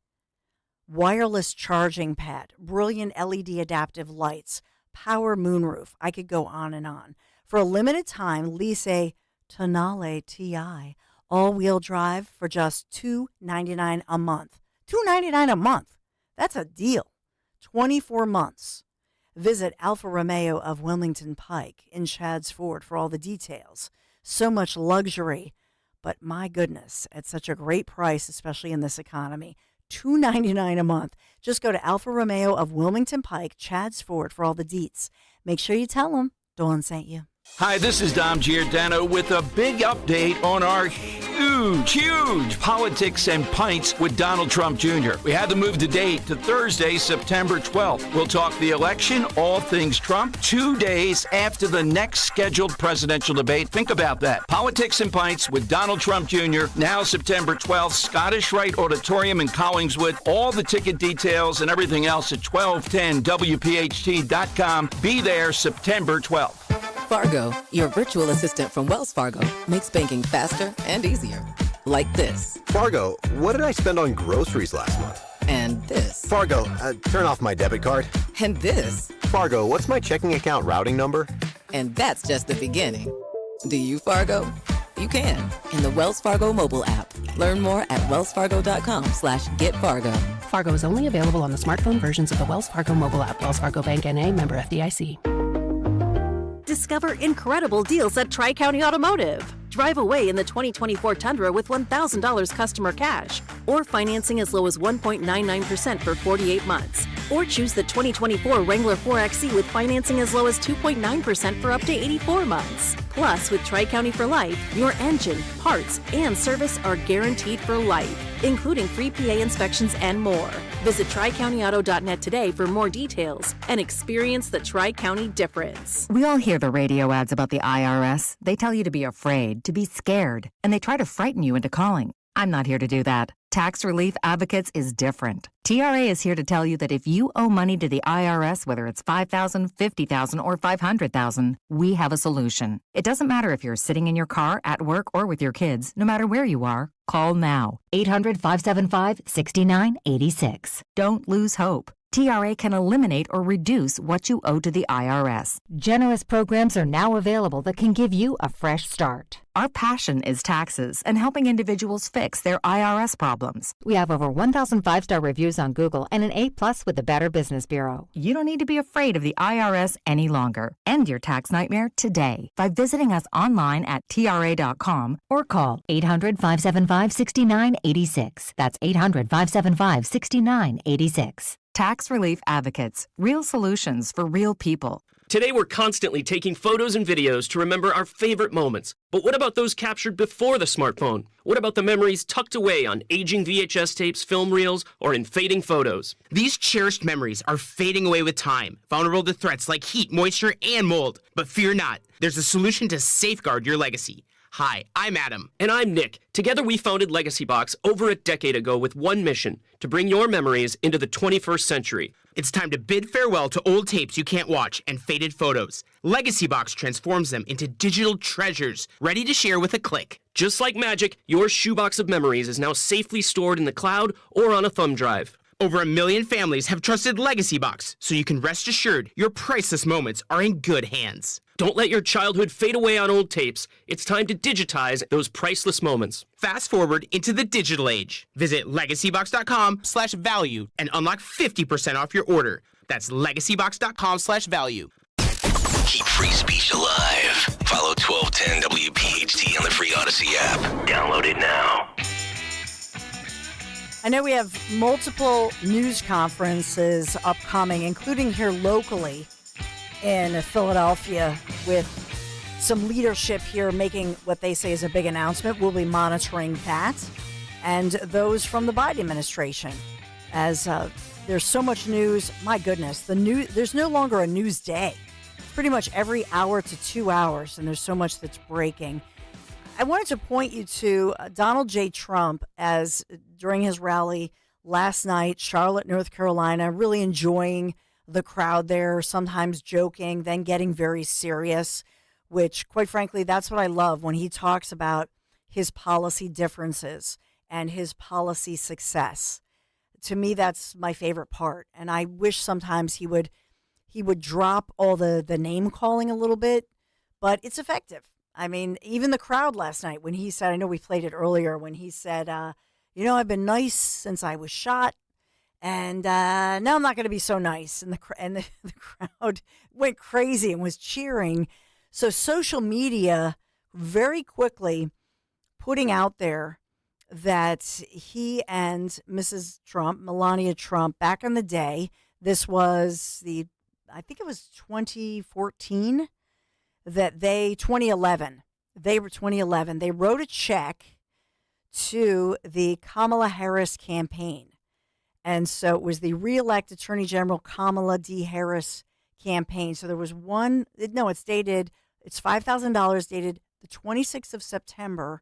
wireless charging pad, brilliant LED adaptive lights, power moonroof. I could go on and on. For a limited time, lease a Tonale TI all-wheel drive for just $299 a month. $299 a month. That's a deal. 24 months. Visit Alfa Romeo of Wilmington Pike in Chadds Ford for all the details. So much luxury, but my goodness, at such a great price, especially in this economy. $299 a month. Just go to Alfa Romeo of Wilmington Pike, Chadds Ford for all the deets. Make sure you tell them Dawn sent you. Hi, this is Dom Giordano with a big update on our huge Politics and Pints with Donald Trump Jr. We had to move the date to Thursday, September 12th. We'll talk the election, all things Trump, 2 days after the next scheduled presidential debate. Think about that. Politics and Pints with Donald Trump Jr., now September 12th, Scottish Rite Auditorium in Collingswood. All the ticket details and everything else at 1210WPHT.com. Be there September 12th. Fargo, your virtual assistant from Wells Fargo, makes banking faster and easier. Like this. Fargo, what did I spend on groceries last month? And this. Fargo, turn off my debit card. And this. Fargo, what's my checking account routing number? And that's just the beginning. Do you, Fargo? You can in the Wells Fargo mobile app. Learn more at wellsfargo.com/getfargo. Fargo is only available on the smartphone versions of the Wells Fargo mobile app. Wells Fargo Bank N.A., member FDIC. Discover incredible deals at Tri-County Automotive. Drive away in the 2024 Tundra with $1,000 customer cash, or financing as low as 1.99% for 48 months. Or choose the 2024 Wrangler 4XE with financing as low as 2.9% for up to 84 months. Plus, with Tri-County for Life, your engine, parts, and service are guaranteed for life, including free PA inspections and more. Visit TriCountyAuto.net today for more details and experience the Tri-County difference. We all hear the radio ads about the IRS. They tell you to be afraid, to be scared, and they try to frighten you into calling. I'm not here to do that. Tax Relief Advocates is different. TRA is here to tell you that if you owe money to the IRS, whether it's $5,000, $50,000, or $500,000, we have a solution. It doesn't matter if you're sitting in your car, at work, or with your kids. No matter where you are, call now. 800-575-6986. Don't lose hope. TRA can eliminate or reduce what you owe to the IRS. Generous programs are now available that can give you a fresh start. Our passion is taxes and helping individuals fix their IRS problems. We have over 1,000 5-star reviews on Google and an A+ with the Better Business Bureau. You don't need to be afraid of the IRS any longer. End your tax nightmare today by visiting us online at TRA.com or call 800-575-6986. That's 800-575-6986. Tax Relief Advocates. Real solutions for real people. Today we're constantly taking photos and videos to remember our favorite moments. But what about those captured before the smartphone? What about the memories tucked away on aging VHS tapes, film reels, or in fading photos? These cherished memories are fading away with time, vulnerable to threats like heat, moisture, and mold. But fear not, there's a solution to safeguard your legacy. Hi, I'm Adam. And I'm Nick. Together we founded Legacy Box over a decade ago with one mission, to bring your memories into the 21st century. It's time to bid farewell to old tapes you can't watch and faded photos. Legacy Box transforms them into digital treasures, ready to share with a click. Just like magic, your shoebox of memories is now safely stored in the cloud or on a thumb drive. Over 1 million families have trusted Legacy Box, so you can rest assured your priceless moments are in good hands. Don't let your childhood fade away on old tapes. It's time to digitize those priceless moments. Fast forward into the digital age. Visit legacybox.com/value and unlock 50% off your order. That's legacybox.com/value. Keep free speech alive. Follow 1210 WPHT on the free Odyssey app. Download it now. I know we have multiple news conferences upcoming, including here locally in Philadelphia, with some leadership here making what they say is a big announcement. We'll be monitoring that, and those from the Biden administration. As there's so much news, my goodness, there's no longer a news day. It's pretty much every hour to 2 hours, and there's so much that's breaking. I wanted to point you to Donald J. Trump as during his rally last night, Charlotte, North Carolina, really enjoying the crowd there, sometimes joking, then getting very serious, which, quite frankly, that's what I love when he talks about his policy differences and his policy success. to me, that's my favorite part. And I wish sometimes he would drop all the name calling a little bit, but it's effective. I mean, even the crowd last night when he said, I know we played it earlier, when he said, I've been nice since I was shot, and now I'm not going to be so nice. And the crowd went crazy and was cheering. So social media very quickly putting out there that he and Mrs. Trump, Melania Trump, back in the day, this was I think it was 2014, 2011, they wrote a check to the Kamala Harris campaign. And so it was the re-elect Attorney General Kamala D. Harris campaign. So there was it's $5,000 dated the 26th of September,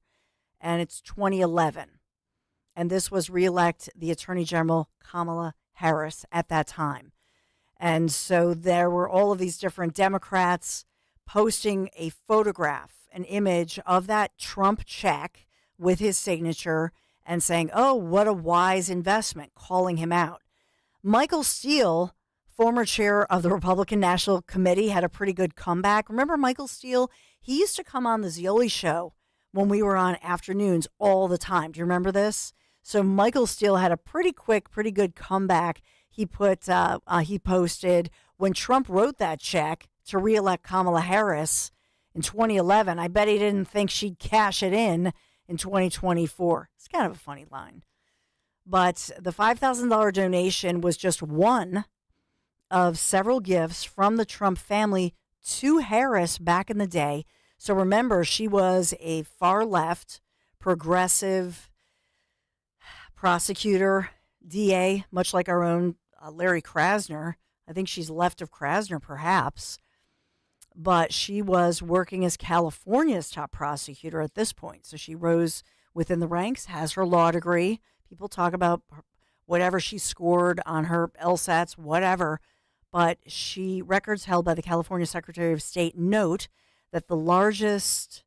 and it's 2011. And this was re-elect the Attorney General Kamala Harris at that time. And so there were all of these different Democrats posting a photograph, an image of that Trump check with his signature and saying, oh, what a wise investment, calling him out. Michael Steele, former chair of the Republican National Committee, had a pretty good comeback. Remember Michael Steele? He used to come on the Zioli show when we were on afternoons all the time. Do you remember this? So Michael Steele had a pretty good comeback. He posted when Trump wrote that check to reelect Kamala Harris in 2011, I bet he didn't think she'd cash it in 2024. It's kind of a funny line. But the $5,000 donation was just one of several gifts from the Trump family to Harris back in the day. So remember, she was a far left, progressive prosecutor, DA, much like our own Larry Krasner. I think she's left of Krasner, perhaps. But she was working as California's top prosecutor at this point. So she rose within the ranks, has her law degree. People talk about whatever she scored on her LSATs, whatever. But records held by the California Secretary of State note that the largest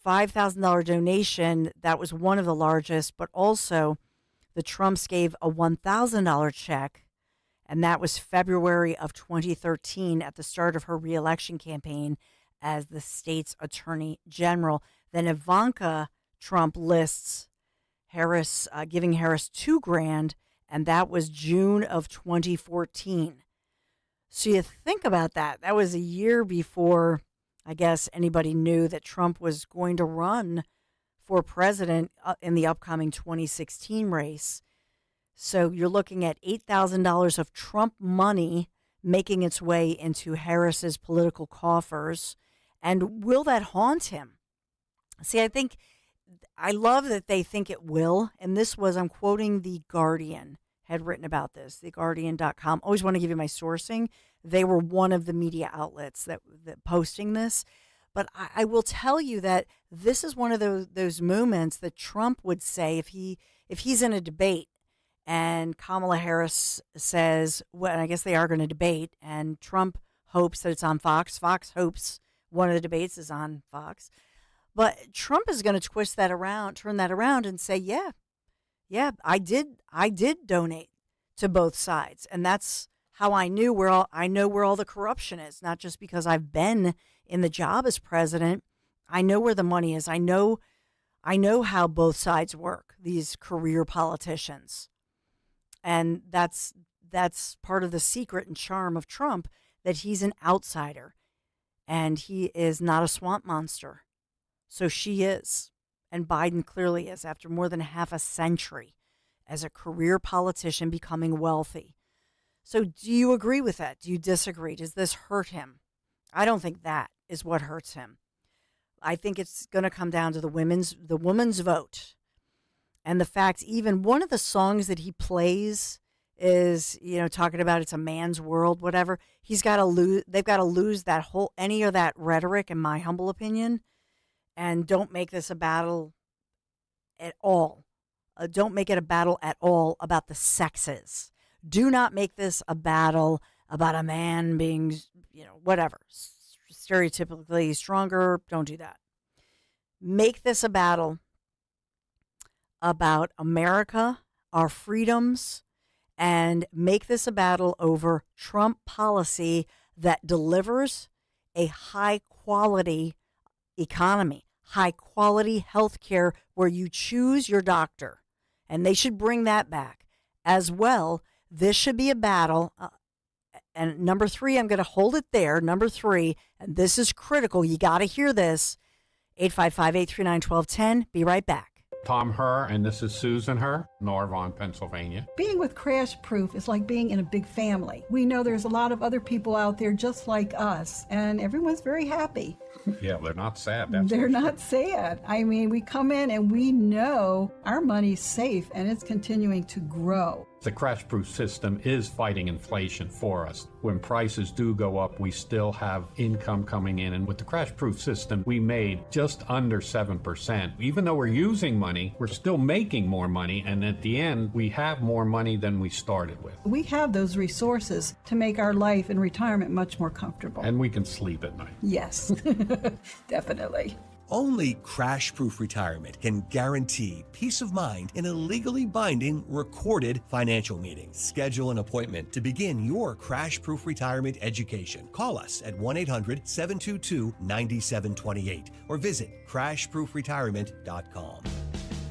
$5,000 donation, that was one of the largest, but also the Trumps gave a $1,000 check, and that was February of 2013 at the start of her reelection campaign as the state's attorney general. Then Ivanka Trump lists Harris, giving Harris $2,000, and that was June of 2014. So you think about that. That was a year before, I guess, anybody knew that Trump was going to run for president in the upcoming 2016 race. So you're looking at $8,000 of Trump money making its way into Harris's political coffers. And will that haunt him? See, I love that they think it will. And this was, I'm quoting The Guardian, had written about this, theguardian.com. Always want to give you my sourcing. They were one of the media outlets that posting this. But I will tell you that this is one of those moments that Trump would say if he's in a debate and Kamala Harris says, well, I guess they are going to debate, and Trump hopes that it's on Fox. Fox hopes one of the debates is on Fox. But Trump is going to twist that around, turn that around and say, yeah, I did donate to both sides. And that's how I know where all the corruption is, not just because I've been in the job as president. I know where the money is. I know how both sides work, these career politicians. And that's part of the secret and charm of Trump, that he's an outsider and he is not a swamp monster. So she is, and Biden clearly is, after more than half a century as a career politician becoming wealthy. So do you agree with that? Do you disagree? Does this hurt him? I don't think that is what hurts him. I think it's going to come down to the women's vote. And the fact, even one of the songs that he plays is, talking about it's a man's world, whatever. They've got to lose any of that rhetoric, in my humble opinion, and don't make this a battle at all. Don't make it a battle at all about the sexes. Do not make this a battle about a man being, whatever, stereotypically stronger. Don't do that. Make this a battle about America, our freedoms, and make this a battle over Trump policy that delivers a high-quality economy, high-quality health care where you choose your doctor. And they should bring that back. As well, this should be a battle. And number 3, I'm going to hold it there. Number 3, and this is critical. You got to hear this. 855-839-1210. Be right back. Tom Herr, and this is Susan Herr, Norvon, Pennsylvania. Being with Crash Proof is like being in a big family. We know there's a lot of other people out there just like us, and everyone's very happy. Yeah, they're not sad. They're not sad. I mean, we come in and we know our money's safe and it's continuing to grow. The Crash Proof system is fighting inflation for us. When prices do go up, we still have income coming in. And with the Crash Proof system, we made just under 7%. Even though we're using money, we're still making more money. And at the end, we have more money than we started with. We have those resources to make our life and retirement much more comfortable. And we can sleep at night. Yes, definitely. Only Crash-Proof Retirement can guarantee peace of mind in a legally binding, recorded financial meeting. Schedule an appointment to begin your Crash-Proof Retirement education. Call us at 1-800-722-9728 or visit crashproofretirement.com.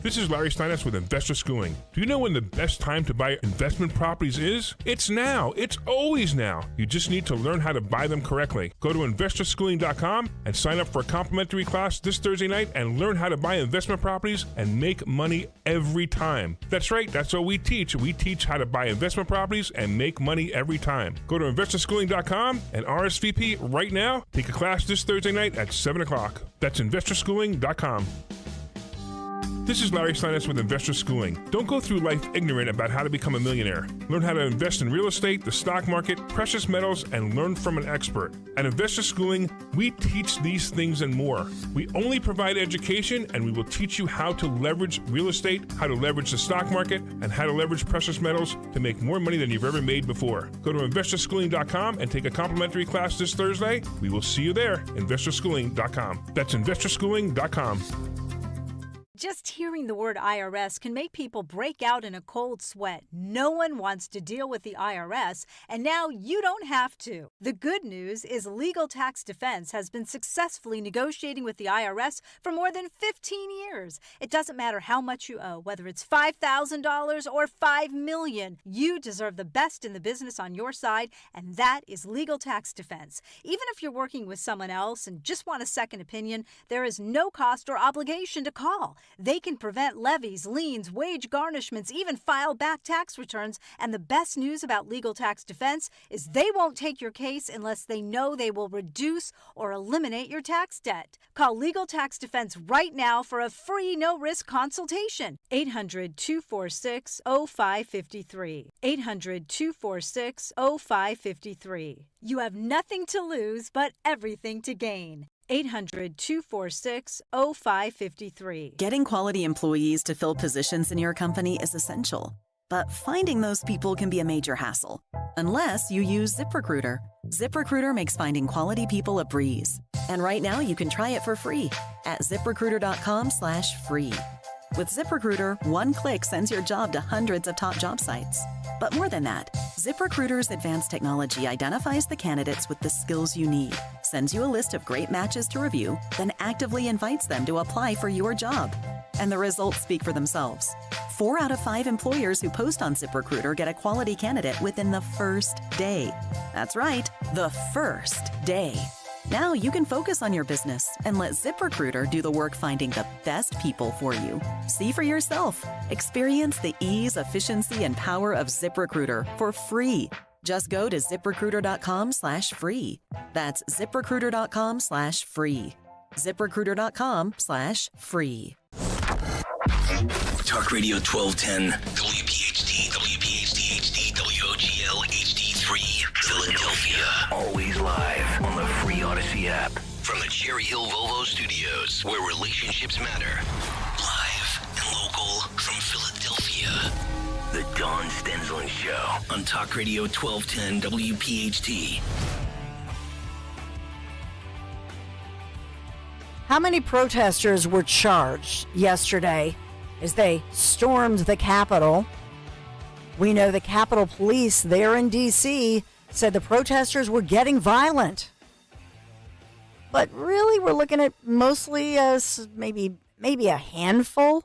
This is Larry Steinitz with Investor Schooling. Do you know when the best time to buy investment properties is? It's now. It's always now. You just need to learn how to buy them correctly. Go to investorschooling.com and sign up for a complimentary class this Thursday night and learn how to buy investment properties and make money every time. That's right. That's what we teach. We teach how to buy investment properties and make money every time. Go to investorschooling.com and RSVP right now. Take a class this Thursday night at 7 o'clock. That's investorschooling.com. This is Larry Steinitz with Investor Schooling. Don't go through life ignorant about how to become a millionaire. Learn how to invest in real estate, the stock market, precious metals, and learn from an expert. At Investor Schooling, we teach these things and more. We only provide education, and we will teach you how to leverage real estate, how to leverage the stock market, and how to leverage precious metals to make more money than you've ever made before. Go to investorschooling.com and take a complimentary class this Thursday. We will see you there, investorschooling.com. That's investorschooling.com. Just hearing the word IRS can make people break out in a cold sweat. No one wants to deal with the IRS, and now you don't have to. The good news is Legal Tax Defense has been successfully negotiating with the IRS for more than 15 years. It doesn't matter how much you owe, whether it's $5,000 or $5 million. You deserve the best in the business on your side, and that is Legal Tax Defense. Even if you're working with someone else and just want a second opinion, there is no cost or obligation to call. They can prevent levies, liens, wage garnishments, even file back tax returns. And the best news about Legal Tax Defense is they won't take your case unless they know they will reduce or eliminate your tax debt. Call Legal Tax Defense right now for a free no-risk consultation. 800-246-0553. 800-246-0553. You have nothing to lose but everything to gain. 800-246-0553. Getting quality employees to fill positions in your company is essential, but finding those people can be a major hassle, unless you use ZipRecruiter. ZipRecruiter makes finding quality people a breeze. And right now you can try it for free at ZipRecruiter.com/free. With ZipRecruiter, one click sends your job to hundreds of top job sites. But more than that, ZipRecruiter's advanced technology identifies the candidates with the skills you need, sends you a list of great matches to review, then actively invites them to apply for your job. And the results speak for themselves. 4 out of 5 employers who post on ZipRecruiter get a quality candidate within the first day. That's right, the first day. Now you can focus on your business and let ZipRecruiter do the work finding the best people for you. See for yourself. Experience the ease, efficiency, and power of ZipRecruiter for free. Just go to ZipRecruiter.com/free. That's ZipRecruiter.com/free. ZipRecruiter.com/free. Talk Radio 1210, WPHT, WPHT HD, WOGL HD3, Philadelphia. Always live on the free Odyssey app. From the Cherry Hill Volvo Studios, where relationships matter. Live and local from Philadelphia. The Dawn Stensland Show on Talk Radio 1210, WPHT. How many protesters were charged yesterday as they stormed the Capitol We know the Capitol Police there in D.C. said the protesters were getting violent. But really, we're looking at mostly as maybe a handful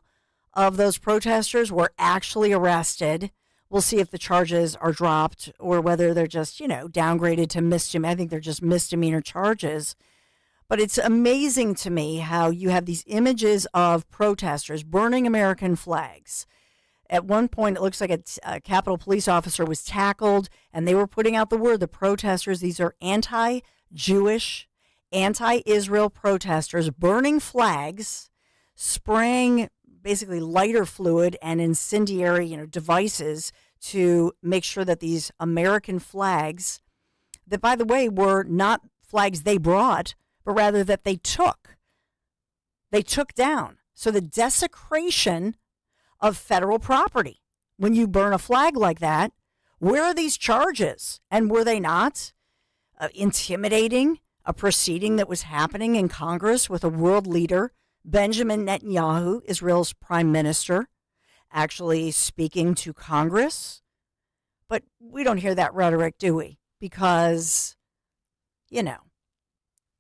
of those protesters were actually arrested. We'll see if the charges are dropped or whether they're just, downgraded to misdemeanor. I think they're just misdemeanor charges. But it's amazing to me how you have these images of protesters burning American flags. At one point, it looks like a Capitol Police officer was tackled, and they were putting out the word, the protesters, these are anti-Jewish, anti-Israel protesters burning flags, spraying basically lighter fluid and incendiary, devices to make sure that these American flags, that by the way were not flags they brought, but rather that they took down. So the desecration of federal property. When you burn a flag like that, where are these charges? And were they not intimidating a proceeding that was happening in Congress with a world leader, Benjamin Netanyahu, Israel's prime minister, actually speaking to Congress? But we don't hear that rhetoric, do we? Because,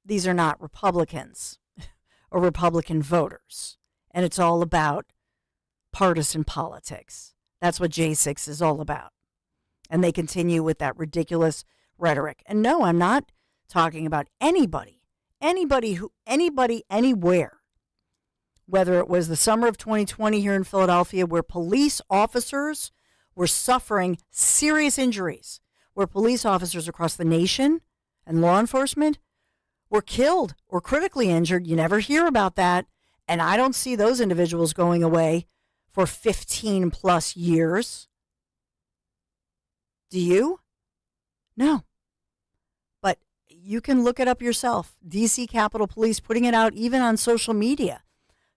these are not Republicans or Republican voters. And it's all about partisan politics. That's what J6 is all about. And they continue with that ridiculous rhetoric. And no, I'm not talking about anybody, anywhere. Whether it was the summer of 2020 here in Philadelphia, where police officers were suffering serious injuries, where police officers across the nation and law enforcement were killed or critically injured. You never hear about that. And I don't see those individuals going away for 15 plus years. Do you? No. But you can look it up yourself. DC Capitol Police putting it out even on social media,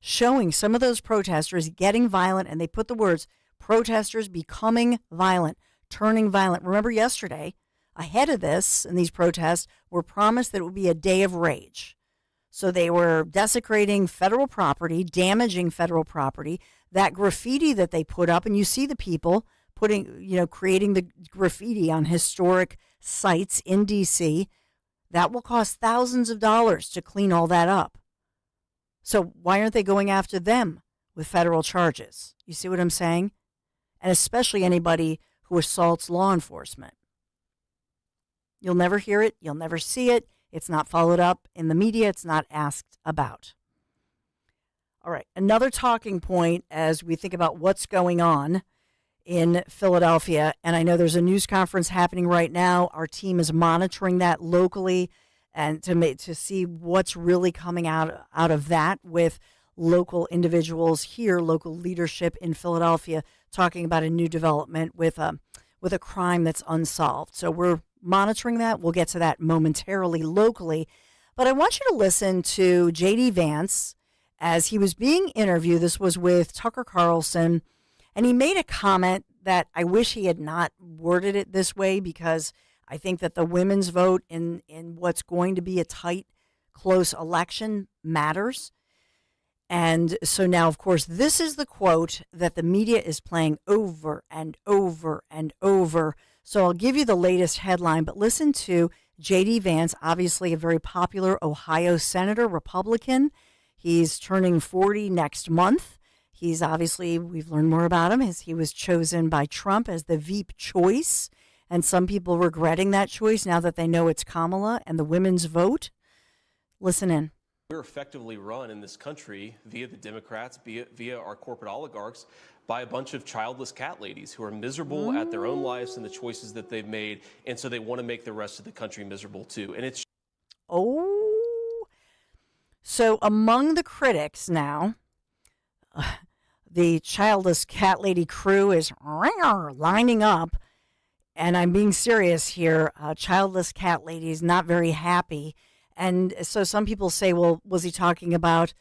showing some of those protesters getting violent, and they put the words, protesters becoming violent, turning violent. Remember yesterday, ahead of this, and these protests were promised that it would be a day of rage. So they were desecrating federal property, damaging federal property. That graffiti that they put up, and you see the people creating the graffiti on historic sites in D.C., that will cost thousands of dollars to clean all that up. So why aren't they going after them with federal charges? You see what I'm saying? And especially anybody who assaults law enforcement. You'll never hear it. You'll never see it. It's not followed up in the media. It's not asked about. All right, another talking point as we think about what's going on in Philadelphia, and I know there's a news conference happening right now. Our team is monitoring that locally and to see what's really coming out of that with local individuals here, local leadership in Philadelphia, talking about a new development with a crime that's unsolved. So we're monitoring that. We'll get to that momentarily locally. But I want you to listen to J.D. Vance as he was being interviewed. This was with Tucker Carlson, and he made a comment that I wish he had not worded it this way, because I think that the women's vote in what's going to be a tight, close election matters. And so now, of course, this is the quote that the media is playing over and over and over. So I'll give you the latest headline, but listen to J.D. Vance, obviously a very popular Ohio senator, Republican. He's turning 40 next month. He's obviously, we've learned more about him, as he was chosen by Trump as the Veep choice. And some people regretting that choice now that they know it's Kamala and the women's vote. Listen in. We're effectively run in this country via the Democrats, via our corporate oligarchs, by a bunch of childless cat ladies who are miserable at their own lives and the choices that they've made. And so they want to make the rest of the country miserable too. And it's... So among the critics now, the childless cat lady crew is lining up. And I'm being serious here. Childless cat lady is not very happy. And so some people say, well, was he talking about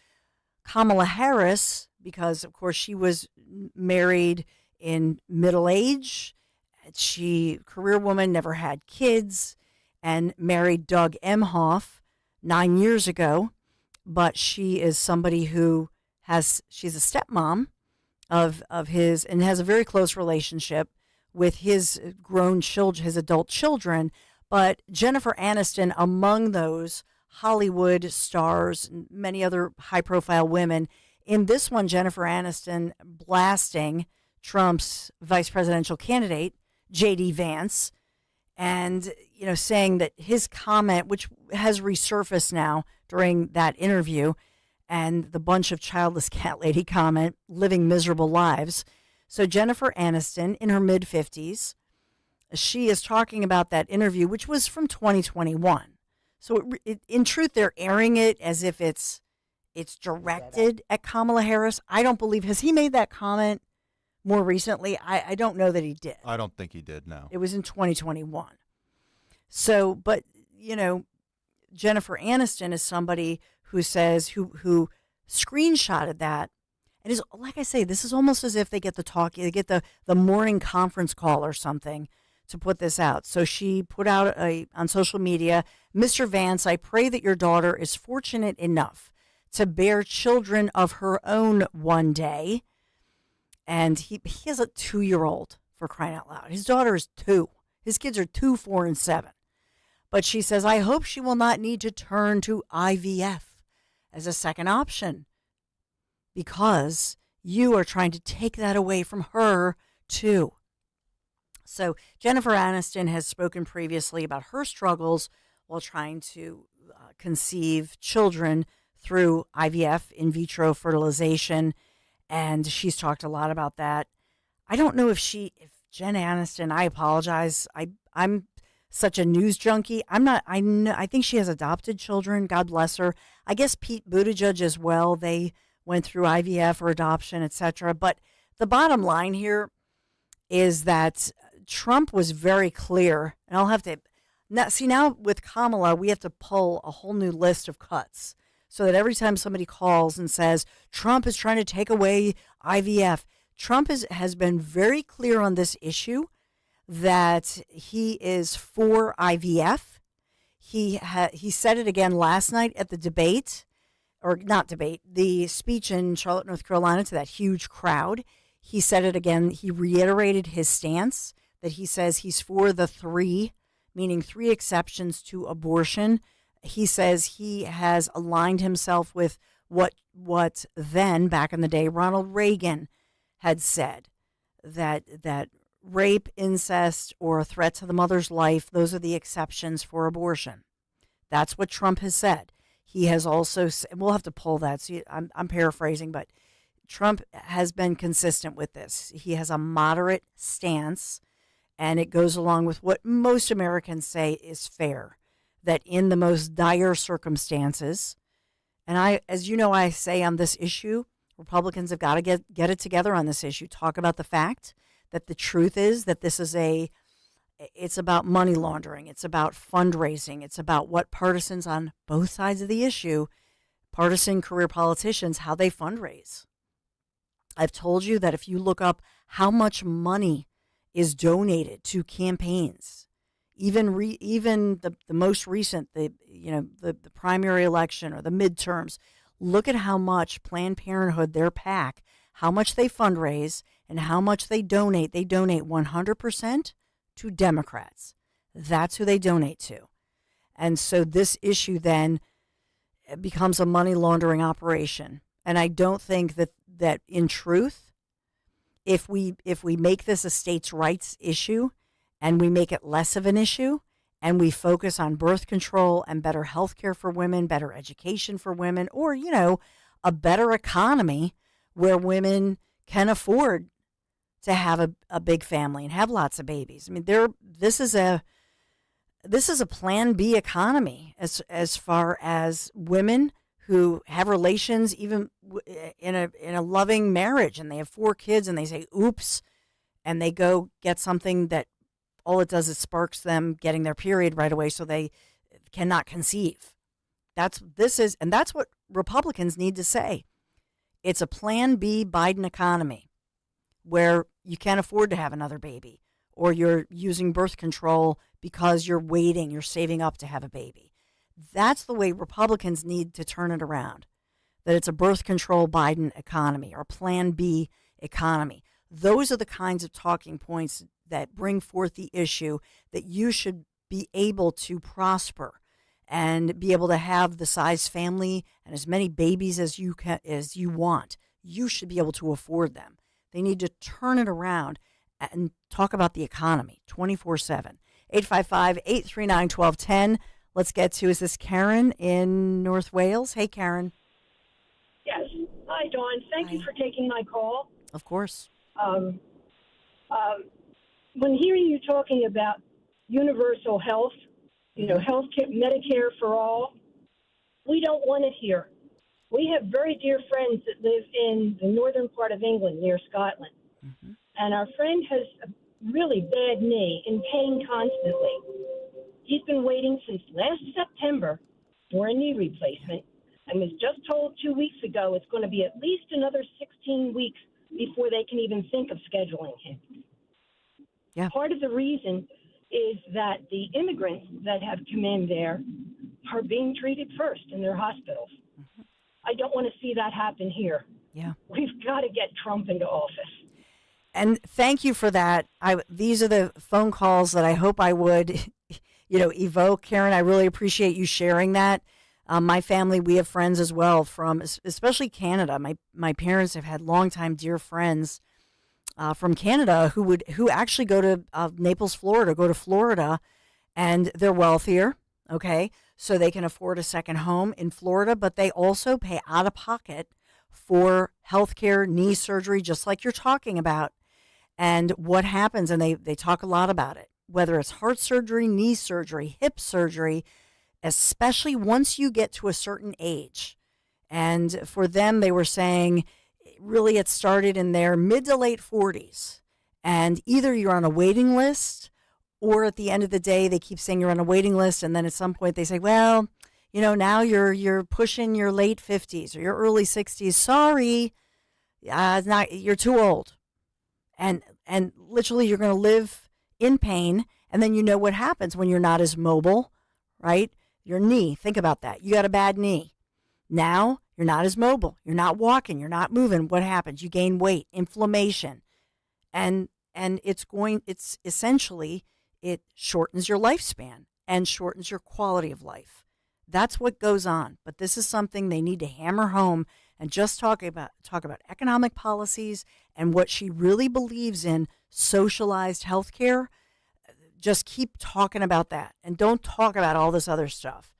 Kamala Harris? Because, of course, she was married in middle age. She, career woman, never had kids, and married Doug Emhoff 9 years ago. But she is somebody who she's a stepmom of his, and has a very close relationship with his grown children, his adult children. But Jennifer Aniston, among those Hollywood stars, and many other high-profile women. In this one, Jennifer Aniston blasting Trump's vice presidential candidate, J.D. Vance, and saying that his comment, which has resurfaced now during that interview, and the bunch of childless cat lady comment, living miserable lives. So Jennifer Aniston, in her mid-50s, she is talking about that interview, which was from 2021. So in truth, they're airing it as if it's directed at Kamala Harris. I don't believe, has he made that comment more recently? I don't know that he did. I don't think he did, no. It was in 2021. So, but, Jennifer Aniston is somebody who says, who screenshotted that. And is, like I say, this is almost as if they get the morning conference call or something to put this out. So she put out on social media, Mr. Vance, I pray that your daughter is fortunate enough to bear children of her own one day. And he has a 2-year-old, for crying out loud. His daughter is 2. His kids are 2, 4, and 7. But she says, I hope she will not need to turn to IVF as a second option because you are trying to take that away from her, too. So Jennifer Aniston has spoken previously about her struggles while trying to conceive children through IVF, in vitro fertilization, and she's talked a lot about that. I don't know if Jen Aniston, I apologize. I'm such a news junkie. I'm not. I think she has adopted children. God bless her. I guess Pete Buttigieg as well. They went through IVF or adoption, etc. But the bottom line here is that Trump was very clear, and I'll have to now with Kamala, we have to pull a whole new list of cuts so that every time somebody calls and says Trump is trying to take away IVF, Trump has been very clear on this issue that he is for IVF. He said it again last night at the debate, or not debate, the speech in Charlotte, North Carolina to that huge crowd. He said it again. He reiterated his stance that he says he's for the 3, meaning 3 exceptions to abortion. He says he has aligned himself with what then, back in the day, Ronald Reagan had said, that rape, incest, or a threat to the mother's life, those are the exceptions for abortion. That's what Trump has said. He has also, we'll have to pull that. So I'm paraphrasing, but Trump has been consistent with this. He has a moderate stance, and it goes along with what most Americans say is fair, that in the most dire circumstances, and as you know, I say on this issue, Republicans have got to get it together on this issue, talk about the fact that the truth is that this is it's about money laundering. It's about fundraising. It's about what partisans on both sides of the issue, partisan career politicians, how they fundraise. I've told you that if you look up how much money is donated to campaigns, even the most recent, the primary election or the midterms, look at how much Planned Parenthood, their PAC, how much they fundraise and how much they donate. They donate 100% to Democrats. That's who they donate to. And so this issue then becomes a money laundering operation. And I don't think that in truth, if we make this a states' rights issue and we make it less of an issue and we focus on birth control and better health care for women, better education for women, or, a better economy where women can afford to have a big family and have lots of babies. I mean, this is a Plan B economy as far as women who have relations, even in a loving marriage, and they have 4 kids, and they say "oops," and they go get something that all it does is sparks them getting their period right away, so they cannot conceive. That's what Republicans need to say. It's a Plan B Biden economy where you can't afford to have another baby, or you're using birth control because you're saving up to have a baby. That's the way Republicans need to turn it around, that it's a birth control Biden economy or Plan B economy. Those are the kinds of talking points that bring forth the issue that you should be able to prosper and be able to have the size family and as many babies as you want. You should be able to afford them. They need to turn it around and talk about the economy 24/7. 855-839-1210. Let's get to, is this Karen in North Wales? Hey, Karen. Yes. Hi, Dawn. Thank you for taking my call. Of course. When hearing you talking about universal health, health care, Medicare for all, we don't want it here. We have very dear friends that live in the northern part of England near Scotland. And our friend has a really bad knee in pain constantly. He's been waiting since last September for a knee replacement and was just told 2 weeks ago it's going to be at least another 16 weeks before they can even think of scheduling him. Yeah. Part of the reason is that the immigrants that have come in there are being treated first in their hospitals. I don't want to see that happen here. Yeah. We've got to get Trump into office. And thank you for that. These are the phone calls that I hope I would, evoke. Karen, I really appreciate you sharing that. My family, we have friends as well from, especially Canada. My parents have had longtime dear friends from Canada who actually go to Naples, Florida, and they're wealthier. Okay, so they can afford a second home in Florida, but they also pay out of pocket for healthcare, knee surgery, just like you're talking about. And what happens, and they talk a lot about it, whether it's heart surgery, knee surgery, hip surgery, especially once you get to a certain age. And for them, they were saying, really, it started in their mid to late 40s. And either you're on a waiting list, or at the end of the day, they keep saying you're on a waiting list. And then at some point they say, well, now you're pushing your late 50s or your early 60s. Sorry, you're too old. And literally you're going to live in pain. And then what happens when you're not as mobile, right? Your knee, think about that. You got a bad knee. Now you're not as mobile. You're not walking. You're not moving. What happens? You gain weight, inflammation. And it's essentially, it shortens your lifespan and shortens your quality of life. That's what goes on. But this is something they need to hammer home and just talk about economic policies and what she really believes in, socialized healthcare. Just keep talking about that and don't talk about all this other stuff.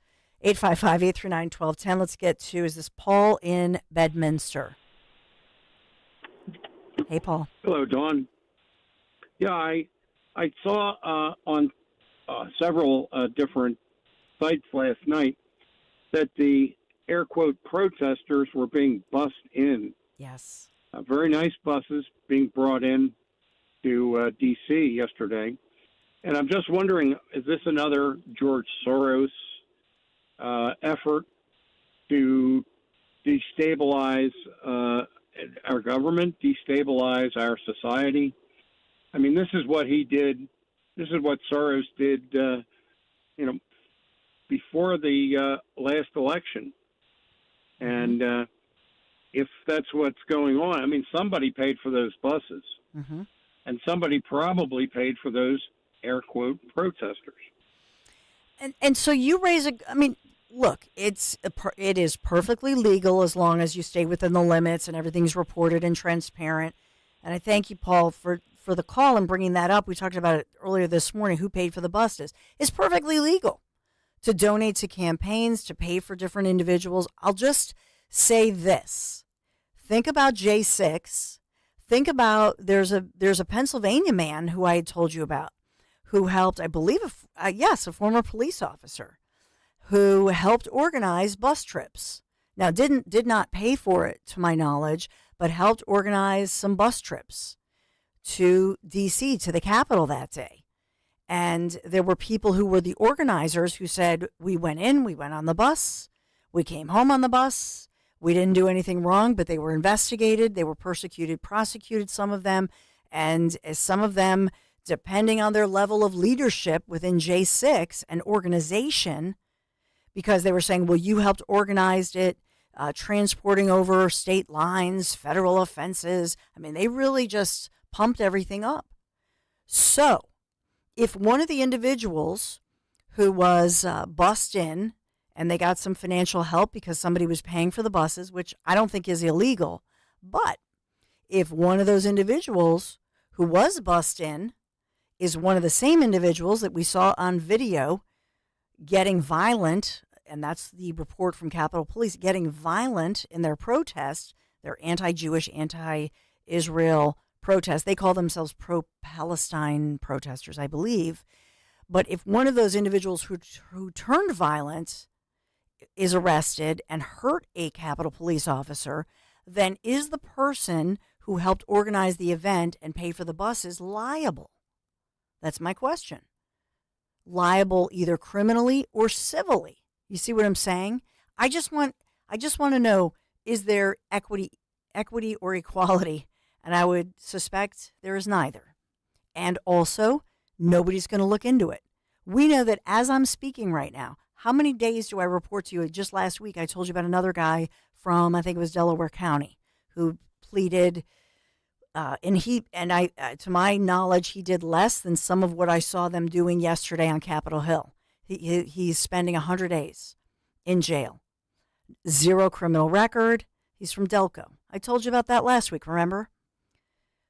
855-839-1210. Let's get to, is this Paul in Bedminster? Hey, Paul. Hello, Dawn. Yeah, I saw on several different sites last night that the air quote protesters were being bussed in. Yes. Very nice buses being brought in to D.C. yesterday. And I'm just wondering, is this another George Soros effort to destabilize our government, destabilize our society? I mean, this is what he did. This is what Soros did, before the last election. And if that's what's going on, I mean, somebody paid for those buses. Mm-hmm. And somebody probably paid for those air quote protesters. And so you raise look, it is perfectly legal as long as you stay within the limits and everything's reported and transparent. And I thank you, Paul, for the call and bringing that up. We talked about it earlier this morning, who paid for the buses. It's perfectly legal to donate to campaigns, to pay for different individuals. I'll just say this. Think about J6. Think about, there's a Pennsylvania man who I had told you about, who helped, I believe, a former police officer, who helped organize bus trips. Now, did not pay for it, to my knowledge, but helped organize some bus trips to D.C., to the Capitol that day. And there were people who were the organizers who said, we went on the bus, we came home on the bus, we didn't do anything wrong, but they were investigated, they were persecuted, prosecuted, some of them, and some of them, depending on their level of leadership within J6, an organization, because they were saying, well, you helped organize it, transporting over state lines, federal offenses. I mean, they really just pumped everything up. So if one of the individuals who was bussed in and they got some financial help because somebody was paying for the buses, which I don't think is illegal, but if one of those individuals who was bussed in is one of the same individuals that we saw on video getting violent, and that's the report from Capitol Police, getting violent in their protest, their anti-Jewish, anti-Israel protest. They call themselves pro-Palestine protesters, I believe. But if one of those individuals who turned violent is arrested and hurt a Capitol Police officer, then is the person who helped organize the event and pay for the buses liable? That's my question. Liable either criminally or civilly. You see what I'm saying? I just want to know, is there equity or equality? And I would suspect there is neither. And also, nobody's going to look into it. We know that as I'm speaking right now, how many days do I report to you? Just last week, I told you about another guy from, I think it was Delaware County, who pleaded, to my knowledge, he did less than some of what I saw them doing yesterday on Capitol Hill. He's spending 100 days in jail. 0 criminal record. He's from Delco. I told you about that last week, remember?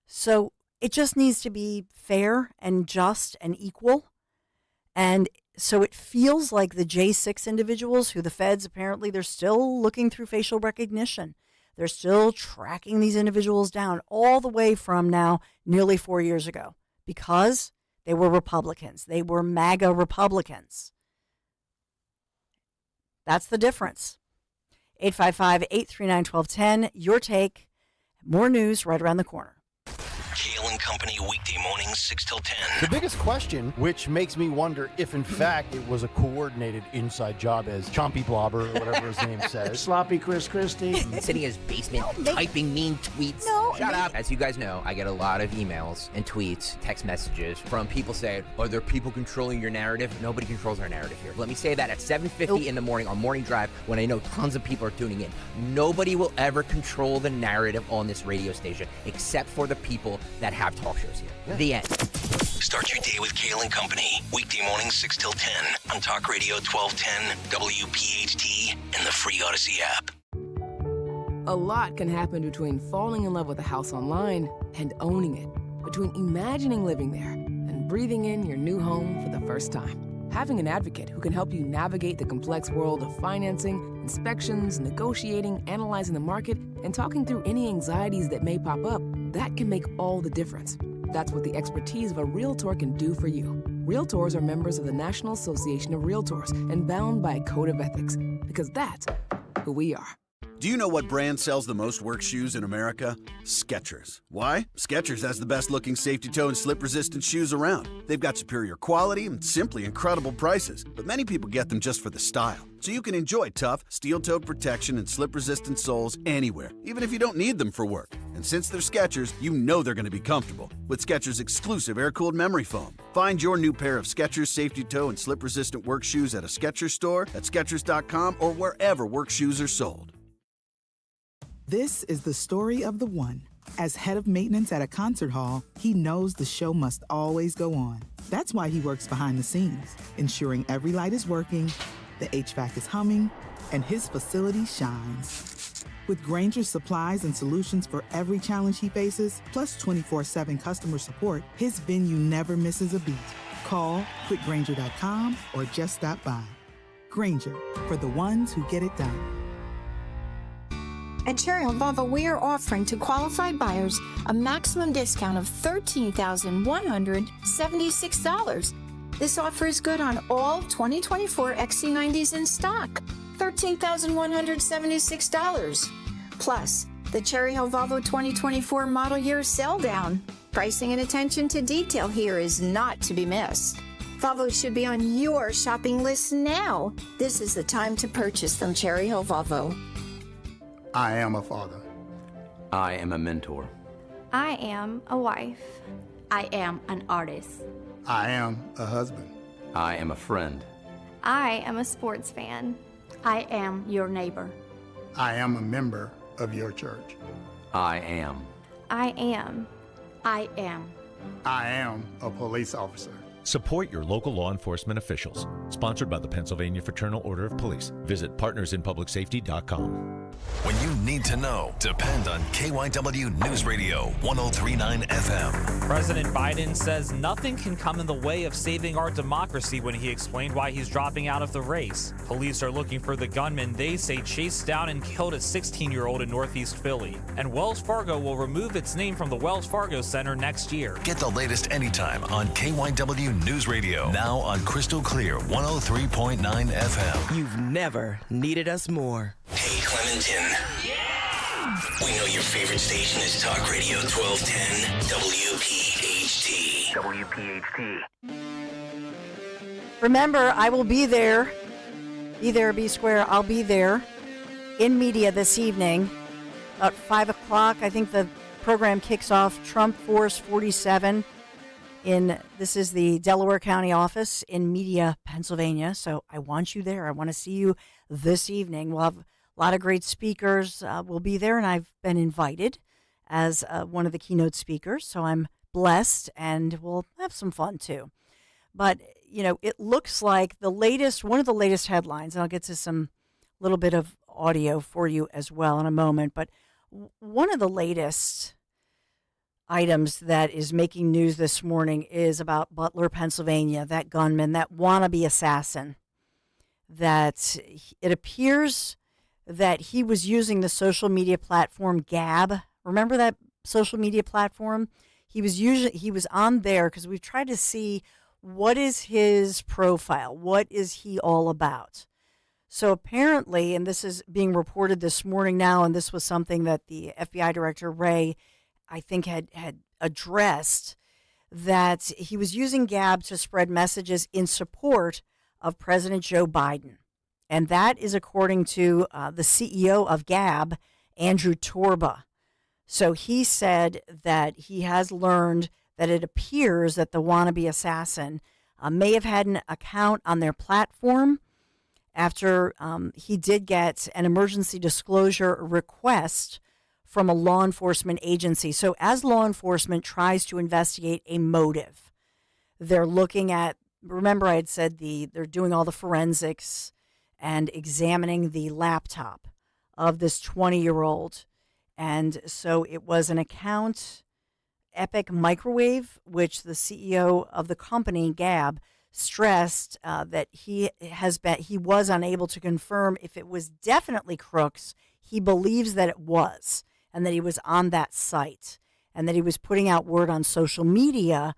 So it just needs to be fair and just and equal. And so it feels like the J6 individuals who the feds, apparently, they're still looking through facial recognition. They're still tracking these individuals down all the way from now nearly 4 years ago because they were Republicans. They were MAGA Republicans. That's the difference. 855-839-1210. Your take. More news right around the corner. Kale and Company weekday mornings 6 till 10. The biggest question, which makes me wonder if in fact it was a coordinated inside job, as Chompy Blobber or whatever his name says. Sloppy Chris Christie. Sitting in his basement, typing mean tweets. Shut up. As you guys know, I get a lot of emails and tweets, text messages from people saying, are there people controlling your narrative? Nobody controls our narrative here. Let me say that at 7:50 in the morning on Morning Drive when I know tons of people are tuning in. Nobody will ever control the narrative on this radio station except for the people that have talk shows here. Yeah. The end. Start your day with Kale and Company. Weekday mornings 6 till 10 on Talk Radio 1210, WPHT, and the free Odyssey app. A lot can happen between falling in love with a house online and owning it. Between imagining living there and breathing in your new home for the first time. Having an advocate who can help you navigate the complex world of financing, inspections, negotiating, analyzing the market, and talking through any anxieties that may pop up, that can make all the difference. That's what the expertise of a Realtor can do for you. Realtors are members of the National Association of Realtors and bound by a code of ethics, because that's who we are. Do you know what brand sells the most work shoes in America? Skechers. Why? Skechers has the best looking safety toe and slip resistant shoes around. They've got superior quality and simply incredible prices, but many people get them just for the style. So you can enjoy tough, steel-toed protection and slip-resistant soles anywhere, even if you don't need them for work. And since they're Skechers, you know they're going to be comfortable with Skechers' exclusive air-cooled memory foam. Find your new pair of Skechers safety toe and slip-resistant work shoes at a Skechers store, at Skechers.com, or wherever work shoes are sold. This is the story of the one. As head of maintenance at a concert hall, he knows the show must always go on. That's why he works behind the scenes, ensuring every light is working, the HVAC is humming, and his facility shines. With Grainger's supplies and solutions for every challenge he faces, plus 24/7 customer support, his venue never misses a beat. Call quickgrainger.com or just stop by. Grainger, for the ones who get it done. At Cherry Hill Volvo, we are offering to qualified buyers a maximum discount of $13,176. This offer is good on all 2024 XC90s in stock. $13,176. Plus, the Cherry Hill Volvo 2024 model year sell down. Pricing and attention to detail here is not to be missed. Volvo should be on your shopping list now. This is the time to purchase from Cherry Hill Volvo. I am a father. I am a mentor. I am a wife. I am an artist. I am a husband. I am a friend. I am a sports fan. I am your neighbor. I am a member of your church. I am. I am. I am. I am a police officer. Support your local law enforcement officials. Sponsored by the Pennsylvania Fraternal Order of Police. Visit partnersinpublicsafety.com. When you need to know, depend on KYW News Radio 1039 FM. President Biden says nothing can come in the way of saving our democracy when he explained why he's dropping out of the race. Police are looking for the gunman they say chased down and killed a 16-year-old in Northeast Philly. And Wells Fargo will remove its name from the Wells Fargo Center next year. Get the latest anytime on KYW News Radio. Now on Crystal Clear 103.9 FM. You've never needed us more. Hey, Clementon. We know your favorite station is Talk Radio 1210 WPHT. Remember, I will be there. Be there, be square. I'll be there in media this evening about 5 o'clock. I think the program kicks off Trump Force 47 this is the Delaware County office in Media, Pennsylvania. So I want you there. I want to see you this evening. We'll have a lot of great speakers. We'll be there, and I've been invited as one of the keynote speakers. So I'm blessed, and we'll have some fun too. But, it looks like one of the latest headlines, and I'll get to some little bit of audio for you as well in a moment, but one of the latest items that is making news this morning is about Butler, Pennsylvania, that gunman, that wannabe assassin, that it appears that he was using the social media platform Gab. Remember that social media platform? He was on there because we've tried to see what is his profile, what is he all about. So apparently, and this is being reported this morning now, and this was something that the FBI Director Wray, I think, had addressed, that he was using Gab to spread messages in support of President Joe Biden. And that is according to the CEO of Gab, Andrew Torba. So he said that he has learned that it appears that the wannabe assassin may have had an account on their platform after he did get an emergency disclosure request from a law enforcement agency. So as law enforcement tries to investigate a motive, they're looking at, remember I had said they're doing all the forensics and examining the laptop of this 20-year-old. And so it was an account, Epic Microwave, which the CEO of the company, Gab, stressed that he was unable to confirm if it was definitely Crooks. He believes that it was, and that he was on that site, and that he was putting out word on social media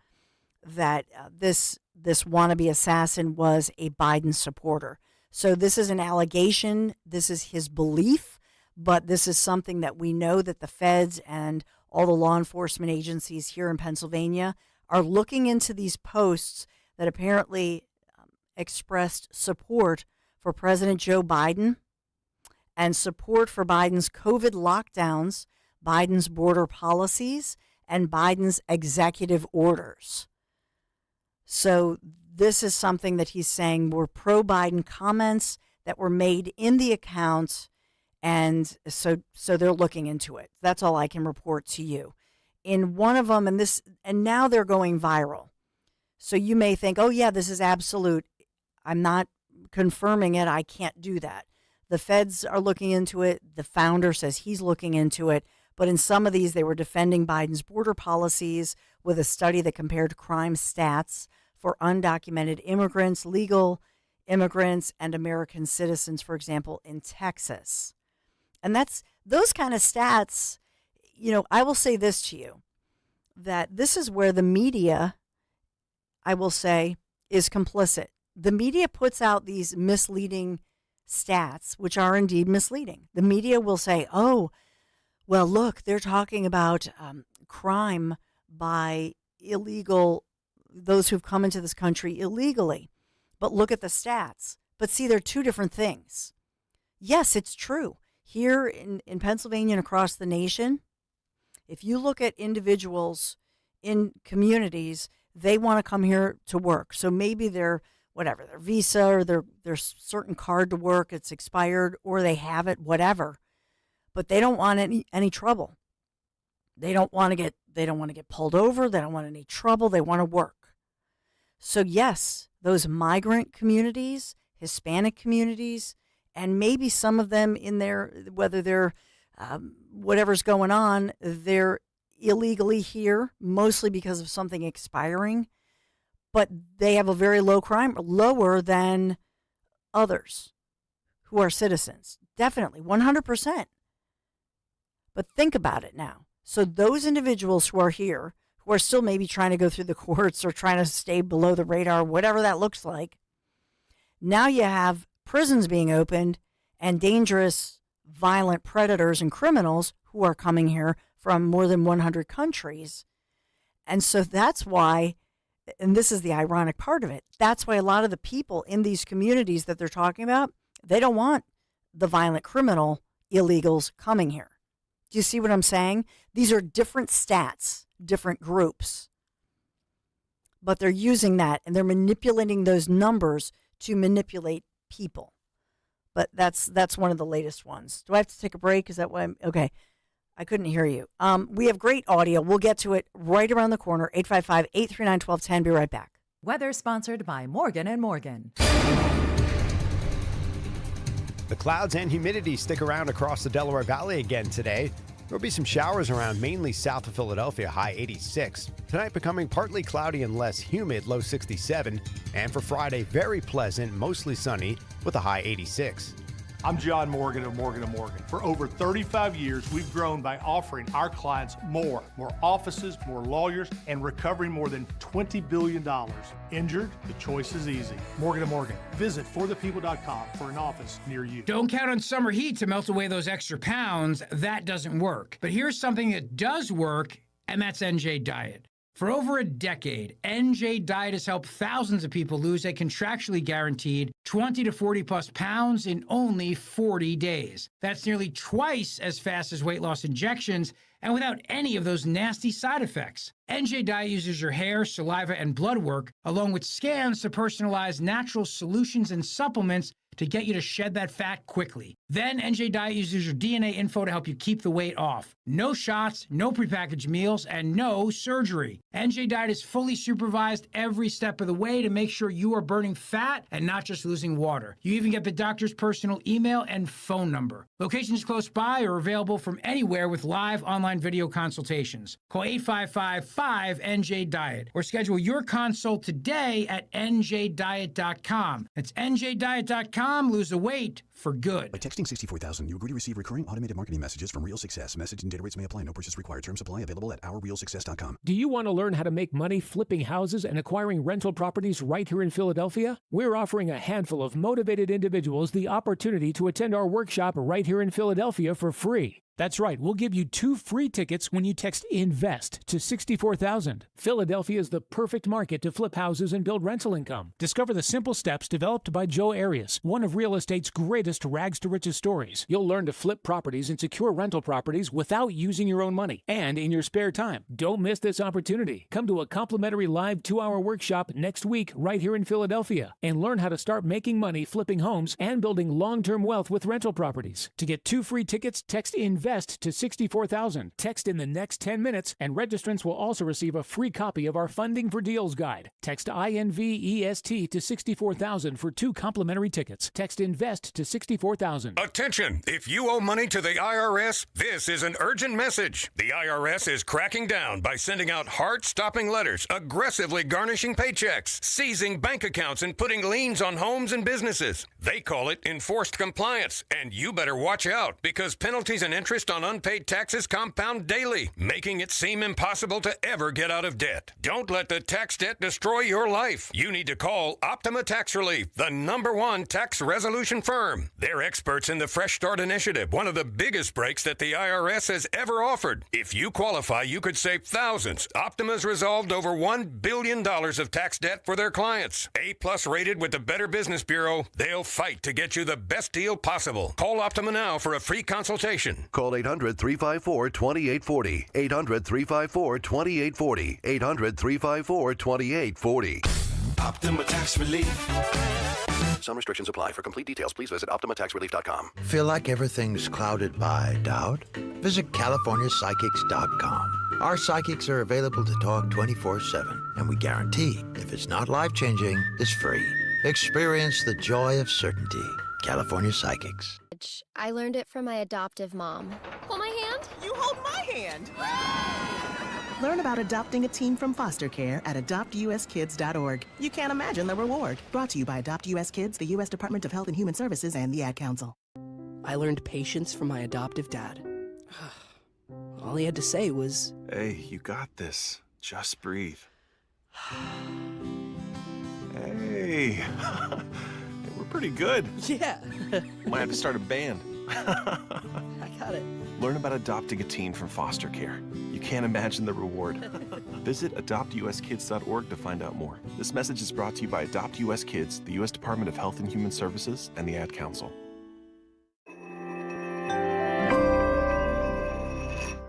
that this wannabe assassin was a Biden supporter. So this is an allegation. This is his belief, but this is something that we know that the feds and all the law enforcement agencies here in Pennsylvania are looking into these posts that apparently expressed support for President Joe Biden and support for Biden's COVID lockdowns, Biden's border policies, and Biden's executive orders. So this is something that he's saying were pro-Biden comments that were made in the account, and so they're looking into it. That's all I can report to you. In one of them, and now they're going viral. So you may think, oh yeah, this is absolute. I'm not confirming it. I can't do that. The feds are looking into it. The founder says he's looking into it. But in some of these, they were defending Biden's border policies with a study that compared crime stats for undocumented immigrants, legal immigrants, and American citizens, for example, in Texas. And that's those kind of stats. I will say this to you, that this is where the media, I will say, is complicit. The media puts out these misleading stats, which are indeed misleading. The media will say, oh, well, look, they're talking about crime by those who've come into this country illegally. But look at the stats. But see, they're two different things. Yes, it's true. Here in Pennsylvania and across the nation, if you look at individuals in communities, they want to come here to work. So maybe their visa or their certain card to work, it's expired, or they have it, whatever. but they don't want any trouble. They don't want to get pulled over. They don't want any trouble. They want to work. So yes, those migrant communities, Hispanic communities, and maybe some of them in there, whether they're whatever's going on, they're illegally here, mostly because of something expiring, but they have a very low crime, lower than others who are citizens. Definitely, 100%. But think about it now. So those individuals who are here, who are still maybe trying to go through the courts or trying to stay below the radar, whatever that looks like, now you have prisons being opened and dangerous, violent predators and criminals who are coming here from more than 100 countries. And so that's why, and this is the ironic part of it, that's why a lot of the people in these communities that they're talking about, they don't want the violent criminal illegals coming here. Do you see what I'm saying? These are different stats, different groups. But they're using that and they're manipulating those numbers to manipulate people. But that's one of the latest ones. Do I have to take a break? Is that why I'm okay? I couldn't hear you. We have great audio. We'll get to it right around the corner. 855-839-1210. Be right back. Weather sponsored by Morgan & Morgan. The clouds and humidity stick around across the Delaware Valley again today. There'll be some showers around mainly south of Philadelphia, high 86. Tonight becoming partly cloudy and less humid, low 67. And for Friday, very pleasant, mostly sunny with a high 86. I'm John Morgan of Morgan & Morgan. For over 35 years, we've grown by offering our clients more offices, more lawyers, and recovering more than $20 billion. Injured? The choice is easy. Morgan & Morgan. Visit forthepeople.com for an office near you. Don't count on summer heat to melt away those extra pounds. That doesn't work. But here's something that does work, and that's NJ Diet. For over a decade, NJ Diet has helped thousands of people lose a contractually guaranteed 20 to 40 plus pounds in only 40 days. That's nearly twice as fast as weight loss injections and without any of those nasty side effects. NJ Diet uses your hair, saliva, and blood work, along with scans to personalize natural solutions and supplements to get you to shed that fat quickly. Then NJ Diet uses your DNA info to help you keep the weight off. No shots, no prepackaged meals, and no surgery. NJ Diet is fully supervised every step of the way to make sure you are burning fat and not just losing water. You even get the doctor's personal email and phone number. Locations close by are available from anywhere with live online video consultations. Call 855-5NJ-DIET or schedule your consult today at njdiet.com. That's njdiet.com. Lose the weight for good. By texting 64,000, you agree to receive recurring automated marketing messages from Real Success. Message and data rates may apply. No purchase required. Terms apply. Available at ourrealsuccess.com. Do you want to learn how to make money flipping houses and acquiring rental properties right here in Philadelphia? We're offering a handful of motivated individuals the opportunity to attend our workshop right here in Philadelphia for free. That's right, we'll give you 2 free tickets when you text INVEST to 64,000. Philadelphia is the perfect market to flip houses and build rental income. Discover the simple steps developed by Joe Arias, one of real estate's greatest rags to riches stories. You'll learn to flip properties and secure rental properties without using your own money and in your spare time. Don't miss this opportunity. Come to a complimentary live 2-hour workshop next week right here in Philadelphia and learn how to start making money flipping homes and building long-term wealth with rental properties. To get 2 free tickets, text INVEST to 64,000. Text in the next 10 minutes, and registrants will also receive a free copy of our Funding for Deals guide. Text INVEST to 64,000 for 2 complimentary tickets. Text INVEST to 64,000. Attention! If you owe money to the IRS, this is an urgent message. The IRS is cracking down by sending out heart-stopping letters, aggressively garnishing paychecks, seizing bank accounts, and putting liens on homes and businesses. They call it enforced compliance, and you better watch out because penalties and interest on unpaid taxes compound daily, making it seem impossible to ever get out of debt. Don't let the tax debt destroy your life. You need to call Optima Tax Relief, the #1 tax resolution firm. They're experts in the Fresh Start Initiative, one of the biggest breaks that the IRS has ever offered. If you qualify, you could save thousands. Optima's resolved over $1 billion of tax debt for their clients. A+ rated with the Better Business Bureau, they'll fight to get you the best deal possible. Call Optima now for a free consultation. Call 800-354-2840. 800-354-2840. 800-354-2840. Optima Tax Relief. Some restrictions apply. For complete details, please visit OptimaTaxRelief.com. Feel like everything's clouded by doubt? Visit CaliforniaPsychics.com. Our psychics are available to talk 24/7, and we guarantee if it's not life-changing, it's free. Experience the joy of certainty. California Psychics. I learned it from my adoptive mom. Hold my hand. You hold my hand. Learn about adopting a teen from foster care at adoptuskids.org. You can't imagine the reward. Brought to you by Adopt US Kids, the U.S. Department of Health and Human Services, and the Ad Council. I learned patience from my adoptive dad. All he had to say was, "Hey, you got this. Just breathe." Hey, we're pretty good. Yeah. Might have to start a band. I got it. Learn about adopting a teen from foster care. You can't imagine the reward. Visit adoptuskids.org to find out more. This message is brought to you by Adopt US Kids, the U.S. Department of Health and Human Services, and the Ad Council.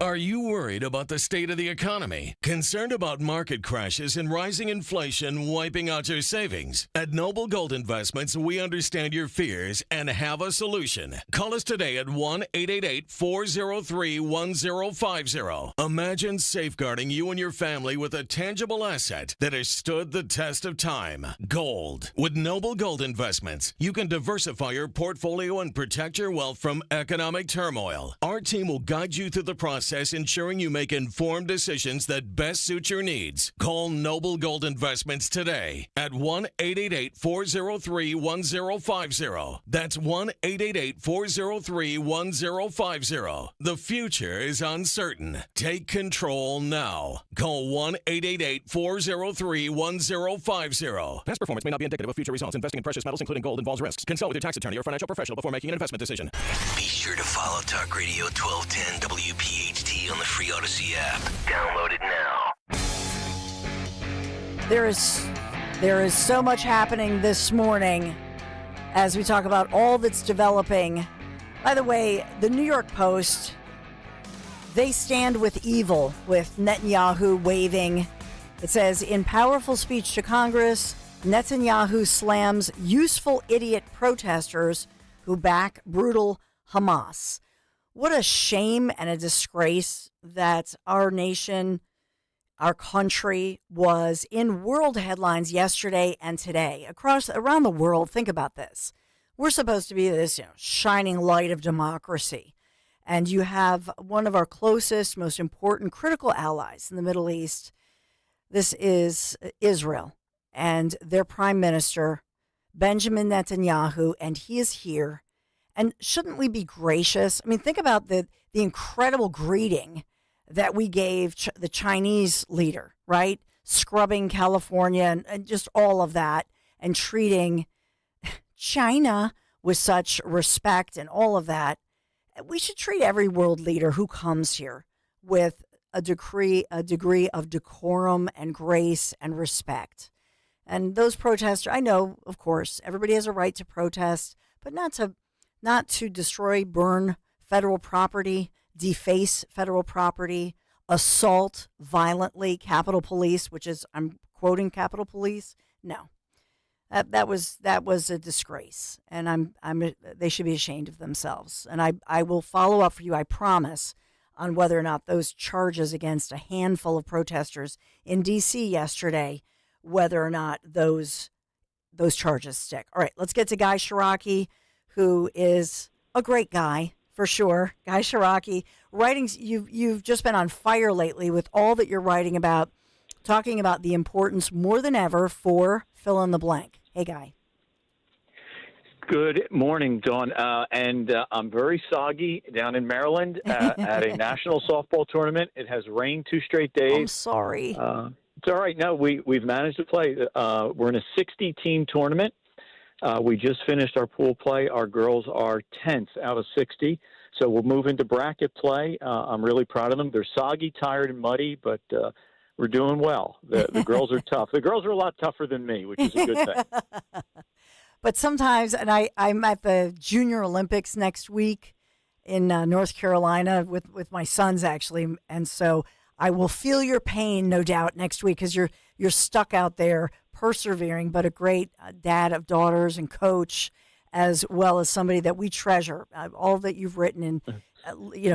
Are you worried about the state of the economy? Concerned about market crashes and rising inflation wiping out your savings? At Noble Gold Investments, we understand your fears and have a solution. Call us today at 1-888-403-1050. Imagine safeguarding you and your family with a tangible asset that has stood the test of time. Gold. With Noble Gold Investments, you can diversify your portfolio and protect your wealth from economic turmoil. Our team will guide you through the process, ensuring you make informed decisions that best suit your needs. Call Noble Gold Investments today at 1-888-403-1050. That's 1-888-403-1050. The future is uncertain. Take control now. Call 1-888-403-1050. Past performance may not be indicative of future results. Investing in precious metals, including gold, involves risks. Consult with your tax attorney or financial professional before making an investment decision. Be sure to follow Talk Radio 1210 WPHT on the free Odyssey app. Download it now. There is so much happening this morning as we talk about all that's developing. By the way, the New York Post, they stand with evil with Netanyahu waving. It says, in powerful speech to Congress, Netanyahu slams useful idiot protesters who back brutal Hamas. What a shame and a disgrace that our nation, our country was in world headlines yesterday and today around the world. Think about this. We're supposed to be this, shining light of democracy. And you have one of our closest, most important, critical allies in the Middle East. This is Israel and their prime minister, Benjamin Netanyahu, and he is here. And shouldn't we be gracious? I mean, think about the incredible greeting that we gave the Chinese leader, right? Scrubbing California and just all of that, and treating China with such respect and all of that. We should treat every world leader who comes here with a degree of decorum and grace and respect. And those protesters, I know, of course, everybody has a right to protest, but not to destroy, burn federal property, deface federal property, assault violently Capitol Police, which is, I'm quoting Capitol Police. No, that was a disgrace, and they should be ashamed of themselves. And I will follow up for you, I promise, on whether or not those charges against a handful of protesters in D.C. yesterday, whether or not those charges stick. All right, let's get to Guy Shiraki, who is a great guy, for sure. Guy Shiraki, you've just been on fire lately with all that you're writing about, talking about the importance more than ever for fill in the blank. Hey, Guy. Good morning, Dawn. I'm very soggy down in Maryland at a national softball tournament. It has rained 2 straight days. I'm sorry. It's all right. No, we've managed to play. We're in a 60-team tournament. We just finished our pool play. Our girls are 10th out of 60. So we'll move into bracket play. I'm really proud of them. They're soggy, tired, and muddy, but we're doing well. The girls are tough. The girls are a lot tougher than me, which is a good thing. But sometimes, and I'm at the Junior Olympics next week in North Carolina with my sons, actually. And so I will feel your pain, no doubt, next week because you're stuck out there persevering, but a great dad of daughters and coach, as well as somebody that we treasure. All that you've written in,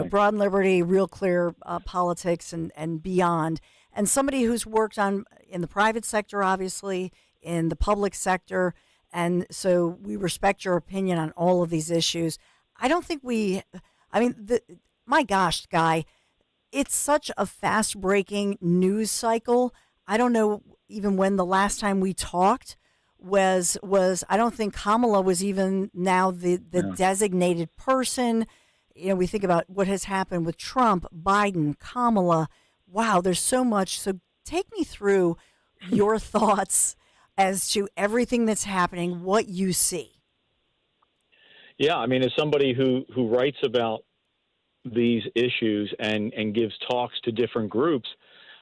Broad and Liberty, Real Clear Politics, and beyond, and somebody who's worked in the private sector, obviously, in the public sector, and so we respect your opinion on all of these issues. I don't think my gosh, Guy, it's such a fast-breaking news cycle. I don't know even when the last time we talked was I don't think Kamala was even now the designated person. We think about what has happened with Trump, Biden, Kamala. Wow, there's so much. So take me through your thoughts as to everything that's happening, what you see. Yeah, I mean, as somebody who writes about these issues and gives talks to different groups,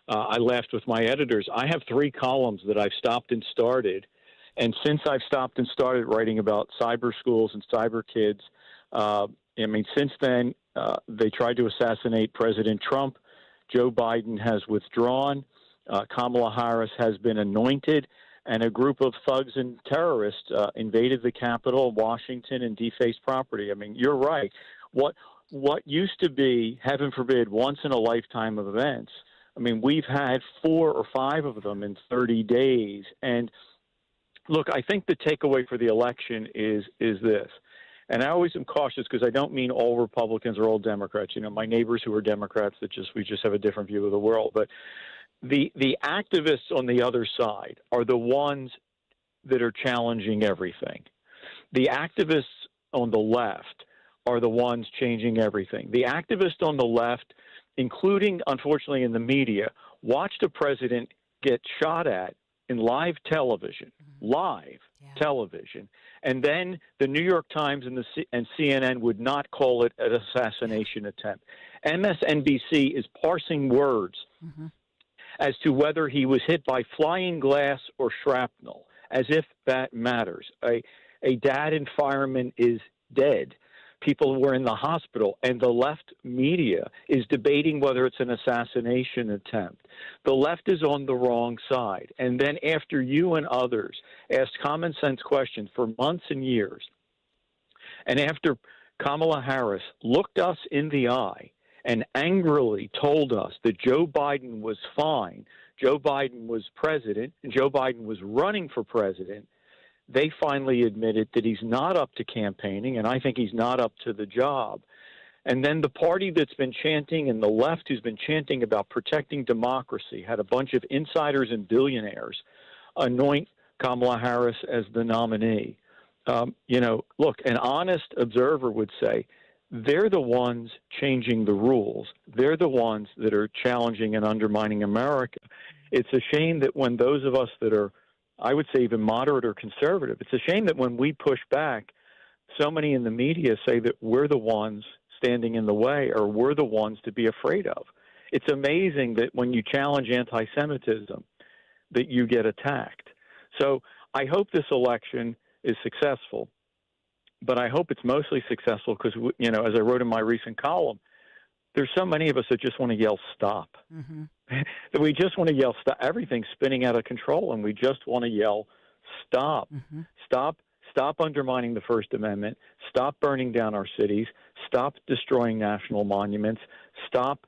I laughed with my editors. I have 3 columns that I've stopped and started. And since I've stopped and started writing about cyber schools and cyber kids, since then, they tried to assassinate President Trump. Joe Biden has withdrawn. Kamala Harris has been anointed. And a group of thugs and terrorists invaded the Capitol, Washington, and defaced property. I mean, you're right. What used to be, heaven forbid, once in a lifetime of events, I mean, we've had 4 or 5 of them in 30 days. And look, I think the takeaway for the election is this. And I always am cautious because I don't mean all Republicans or all Democrats. My neighbors who are Democrats we just have a different view of the world. But the activists on the other side are the ones that are challenging everything. The activists on the left are the ones changing everything. The activists on the left, including, unfortunately, in the media, watched a president get shot at in live television, television, and then the New York Times and CNN would not call it an assassination attempt. MSNBC is parsing words as to whether he was hit by flying glass or shrapnel, as if that matters. A dad and fireman is dead. People were in the hospital, and the left media is debating whether it's an assassination attempt. The left is on the wrong side. And then after you and others asked common sense questions for months and years, and after Kamala Harris looked us in the eye and angrily told us that Joe Biden was fine, Joe Biden was president, and Joe Biden was running for president, they finally admitted that he's not up to campaigning, and I think he's not up to the job. And then the party that's been chanting, and the left who's been chanting about protecting democracy, had a bunch of insiders and billionaires anoint Kamala Harris as the nominee. Look, an honest observer would say they're the ones changing the rules. They're the ones that are challenging and undermining America. It's a shame that when those of us that are, I would say, even moderate or conservative, it's a shame that when we push back, so many in the media say that we're the ones standing in the way or we're the ones to be afraid of. It's amazing that when you challenge anti-Semitism, that you get attacked. So I hope this election is successful, but I hope it's mostly successful because, as I wrote in my recent column, there's so many of us that just want to yell stop. That we just want to yell stop. Everything's spinning out of control, and we just want to yell stop. Stop undermining the First Amendment. Stop burning down our cities. Stop destroying national monuments. Stop,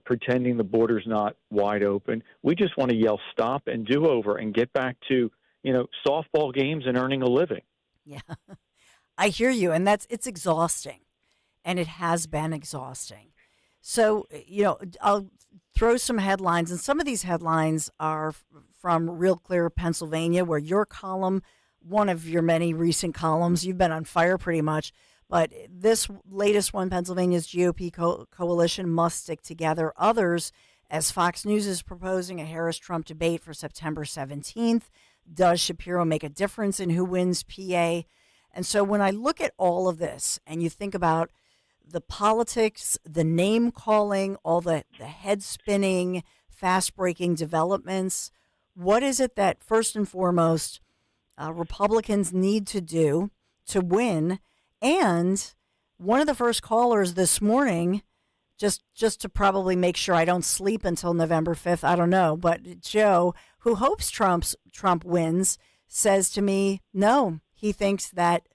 pretending the border's not wide open. We just want to yell stop and do over and get back to, softball games and earning a living. Yeah, I hear you, and it's exhausting, and it has been exhausting. So, I'll throw some headlines, and some of these headlines are from Real Clear, Pennsylvania, where your column, one of your many recent columns, you've been on fire pretty much, but this latest one, Pennsylvania's GOP coalition must stick together. Others, as Fox News is proposing a Harris-Trump debate for September 17th, does Shapiro make a difference in who wins PA? And so when I look at all of this, and you think about the politics, the name calling, all the head spinning, fast breaking developments, what is it that first and foremost Republicans need to do to win? And one of the first callers this morning just to probably make sure I don't sleep until November 5th. I don't know. But Joe, who hopes Trump wins, says to me, no, he thinks that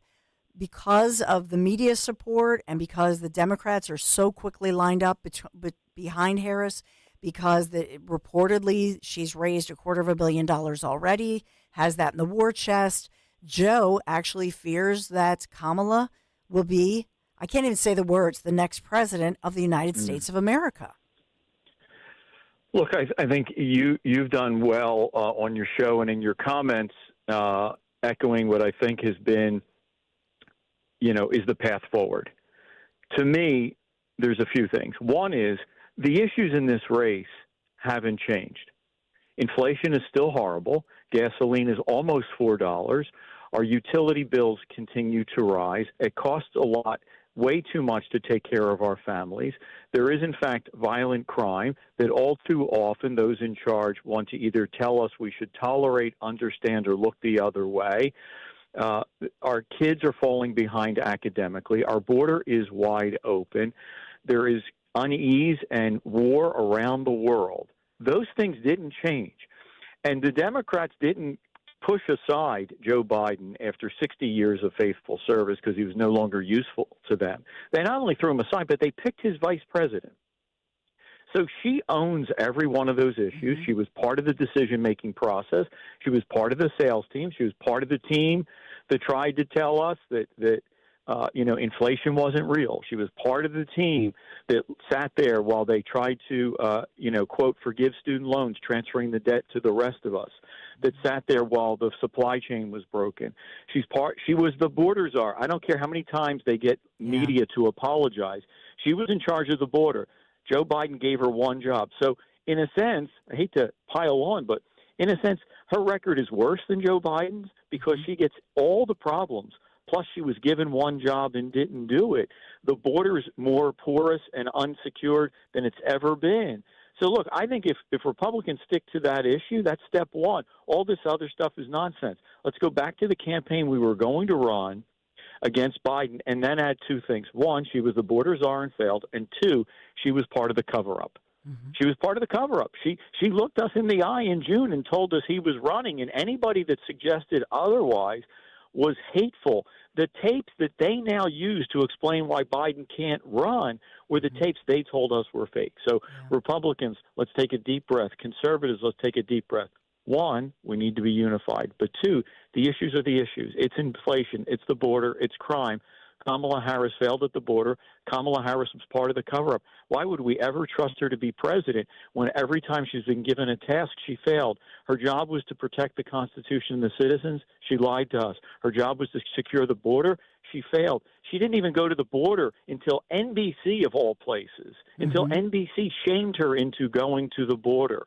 because of the media support and because the Democrats are so quickly lined up behind Harris, because reportedly she's raised $250 million already, has that in the war chest, Joe actually fears that Kamala will be, I can't even say the words, the next president of the United States of America. Look, I think you've done well on your show and in your comments, echoing what I think has been, is the path forward. To me, there's a few things. One is the issues in this race haven't changed. Inflation is still horrible. Gasoline is almost $4. Our utility bills continue to rise. It costs a lot, way too much to take care of our families. There is, in fact, violent crime that all too often those in charge want to either tell us we should tolerate, understand, or look the other way. Our kids are falling behind academically. Our border is wide open. There is unease and war around the world. Those things didn't change. And the Democrats didn't push aside Joe Biden after 60 years of faithful service because he was no longer useful to them. They not only threw him aside, but they picked his vice president. So she owns every one of those issues. She was part of the decision-making process. She was part of the sales team. She was part of the team that tried to tell us that inflation wasn't real. She was part of the team that sat there while they tried to, quote, forgive student loans, transferring the debt to the rest of us, that sat there while the supply chain was broken. She was the border czar. I don't care how many times they get media to apologize. She was in charge of the border. Joe Biden gave her one job. So in a sense, I hate to pile on, but in a sense, her record is worse than Joe Biden's because she gets all the problems. Plus, she was given one job and didn't do it. The border is more porous and unsecured than it's ever been. So, look, I think if Republicans stick to that issue, that's step one. All this other stuff is nonsense. Let's go back to the campaign we were going to run against Biden and then add two things. One, she was the border czar and failed. And two, she was part of the cover-up. She was part of the cover-up. She looked us in the eye in June and told us he was running, and anybody that suggested otherwise was hateful. The tapes that they now use to explain why Biden can't run were the tapes they told us were fake. So Republicans, let's take a deep breath. Conservatives, let's take a deep breath. One, we need to be unified. But two, the issues are the issues. It's inflation. It's the border. It's crime. Kamala Harris failed at the border. Kamala Harris was part of the cover-up. Why would we ever trust her to be president when every time she's been given a task, she failed? Her job was to protect the Constitution and the citizens. She lied to us. Her job was to secure the border. She failed. She didn't even go to the border until NBC, of all places, until NBC shamed her into going to the border.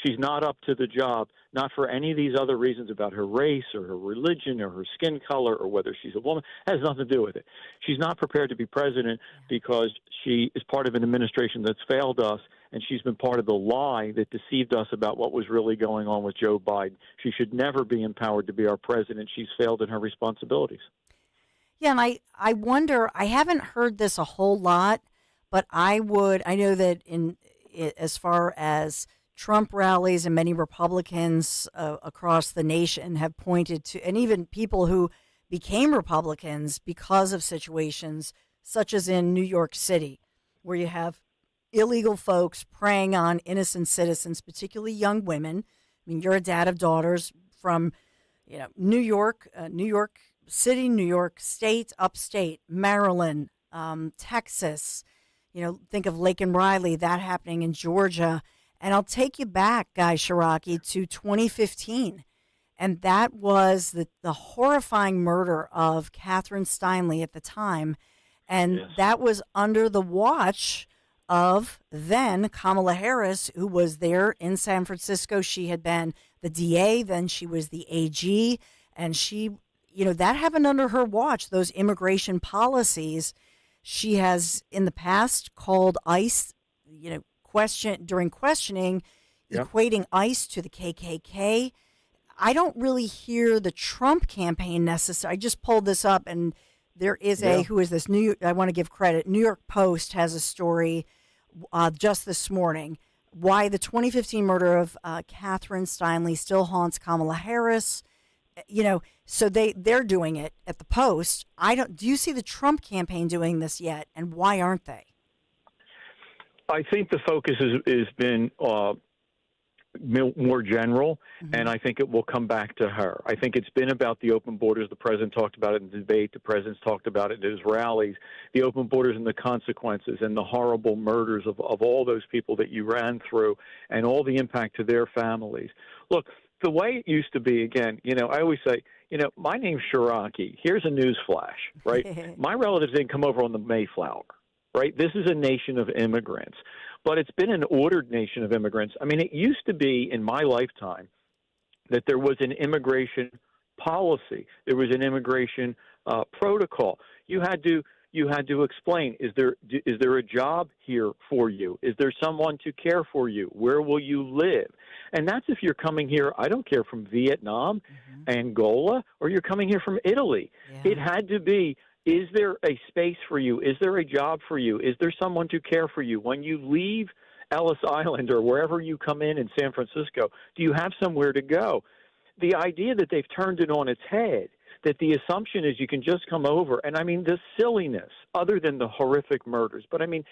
She's not up to the job, not for any of these other reasons about her race or her religion or her skin color or whether she's a woman. It has nothing to do with it. She's not prepared to be president because she is part of an administration that's failed us, and she's been part of the lie that deceived us about what was really going on with Joe Biden. She should never be empowered to be our president. She's failed in her responsibilities. Yeah, and I wonder, I haven't heard this a whole lot, but I know that as far as Trump rallies and many Republicans across the nation have pointed to, and even people who became Republicans because of situations such as in New York City, where you have illegal folks preying on innocent citizens, particularly young women. I mean, you're a dad of daughters from, New York City, New York State, upstate, Maryland, Texas. Think of Lake and Riley, that happening in Georgia. And I'll take you back, Guy Shiraki, to 2015. And that was the horrifying murder of Catherine Steinle at the time. And that was under the watch of then Kamala Harris, who was there in San Francisco. She had been the DA, then she was the AG. And she, that happened under her watch, those immigration policies. She has in the past called ICE, during questioning, equating ICE to the KKK. I don't really hear the Trump campaign necessarily. I just pulled this up, and there is who is this? I want to give credit. New York Post has a story just this morning why the 2015 murder of Catherine Steinle still haunts Kamala Harris. So they're doing it at the Post. Do you see the Trump campaign doing this yet, and why aren't they? I think the focus has been more general, and I think it will come back to her. I think it's been about the open borders. The president talked about it in the debate. The president's talked about it in his rallies. The open borders and the consequences and the horrible murders of all those people that you ran through and all the impact to their families. Look, the way it used to be, again, I always say, my name's Shiraki. Here's a news flash, right? My relatives didn't come over on the Mayflower, right? This is a nation of immigrants. But it's been an ordered nation of immigrants. I mean, it used to be in my lifetime that there was an immigration policy. There was an immigration protocol. You had to explain, is there a job here for you? Is there someone to care for you? Where will you live? And that's if you're coming here, I don't care, from Vietnam, Angola, or you're coming here from Italy. Yeah. It had to be, is there a space for you? Is there a job for you? Is there someone to care for you? When you leave Ellis Island or wherever you come in San Francisco, do you have somewhere to go? The idea that they've turned it on its head, that the assumption is you can just come over, and I mean the silliness, other than the horrific murders. But I mean,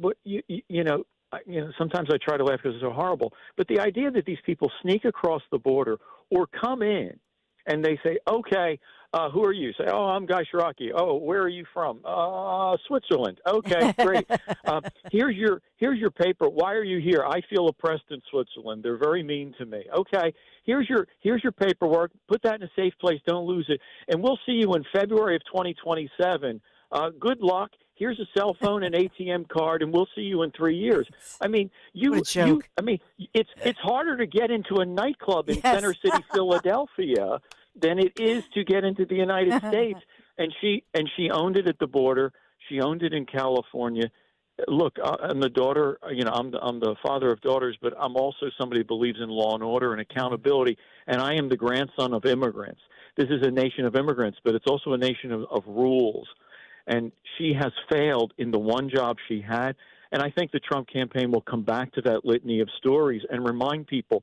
sometimes I try to laugh because it's so horrible. But the idea that these people sneak across the border or come in and they say, okay, who are you? Say, oh, I'm Guy Shiraki. Oh, where are you from? Switzerland. Okay, great. Here's your paper. Why are you here? I feel oppressed in Switzerland. They're very mean to me. Okay, here's your paperwork. Put that in a safe place. Don't lose it. And we'll see you in February of 2027. Good luck. Here's a cell phone and ATM card, and we'll see you in 3 years. I mean, it's harder to get into a nightclub in Center City, Philadelphia, than it is to get into the United States. And she owned it at the border. She owned it in California. Look, I'm the daughter. I'm the father of daughters, but I'm also somebody who believes in law and order and accountability. And I am the grandson of immigrants. This is a nation of immigrants, but it's also a nation of rules. And she has failed in the one job she had. And I think the Trump campaign will come back to that litany of stories and remind people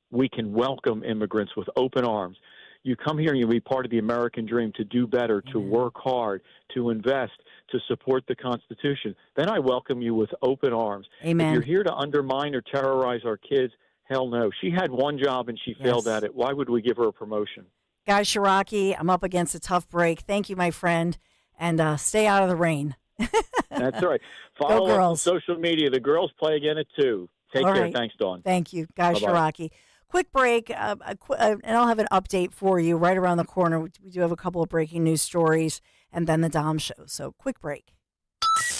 we can welcome immigrants with open arms. You come here and you'll be part of the American dream, to do better, to work hard, to invest, to support the Constitution. Then I welcome you with open arms. Amen. If you're here to undermine or terrorize our kids, hell no. She had one job and she failed at it. Why would we give her a promotion? Guy Shiraki, I'm up against a tough break. Thank you, my friend. And stay out of the rain. That's right. Follow us on social media. The girls play again at 2. Take care. Right. Thanks, Dawn. Thank you, Guy Shiraki. Quick break, and I'll have an update for you right around the corner. We do have a couple of breaking news stories, and then the Dom Show. So, quick break.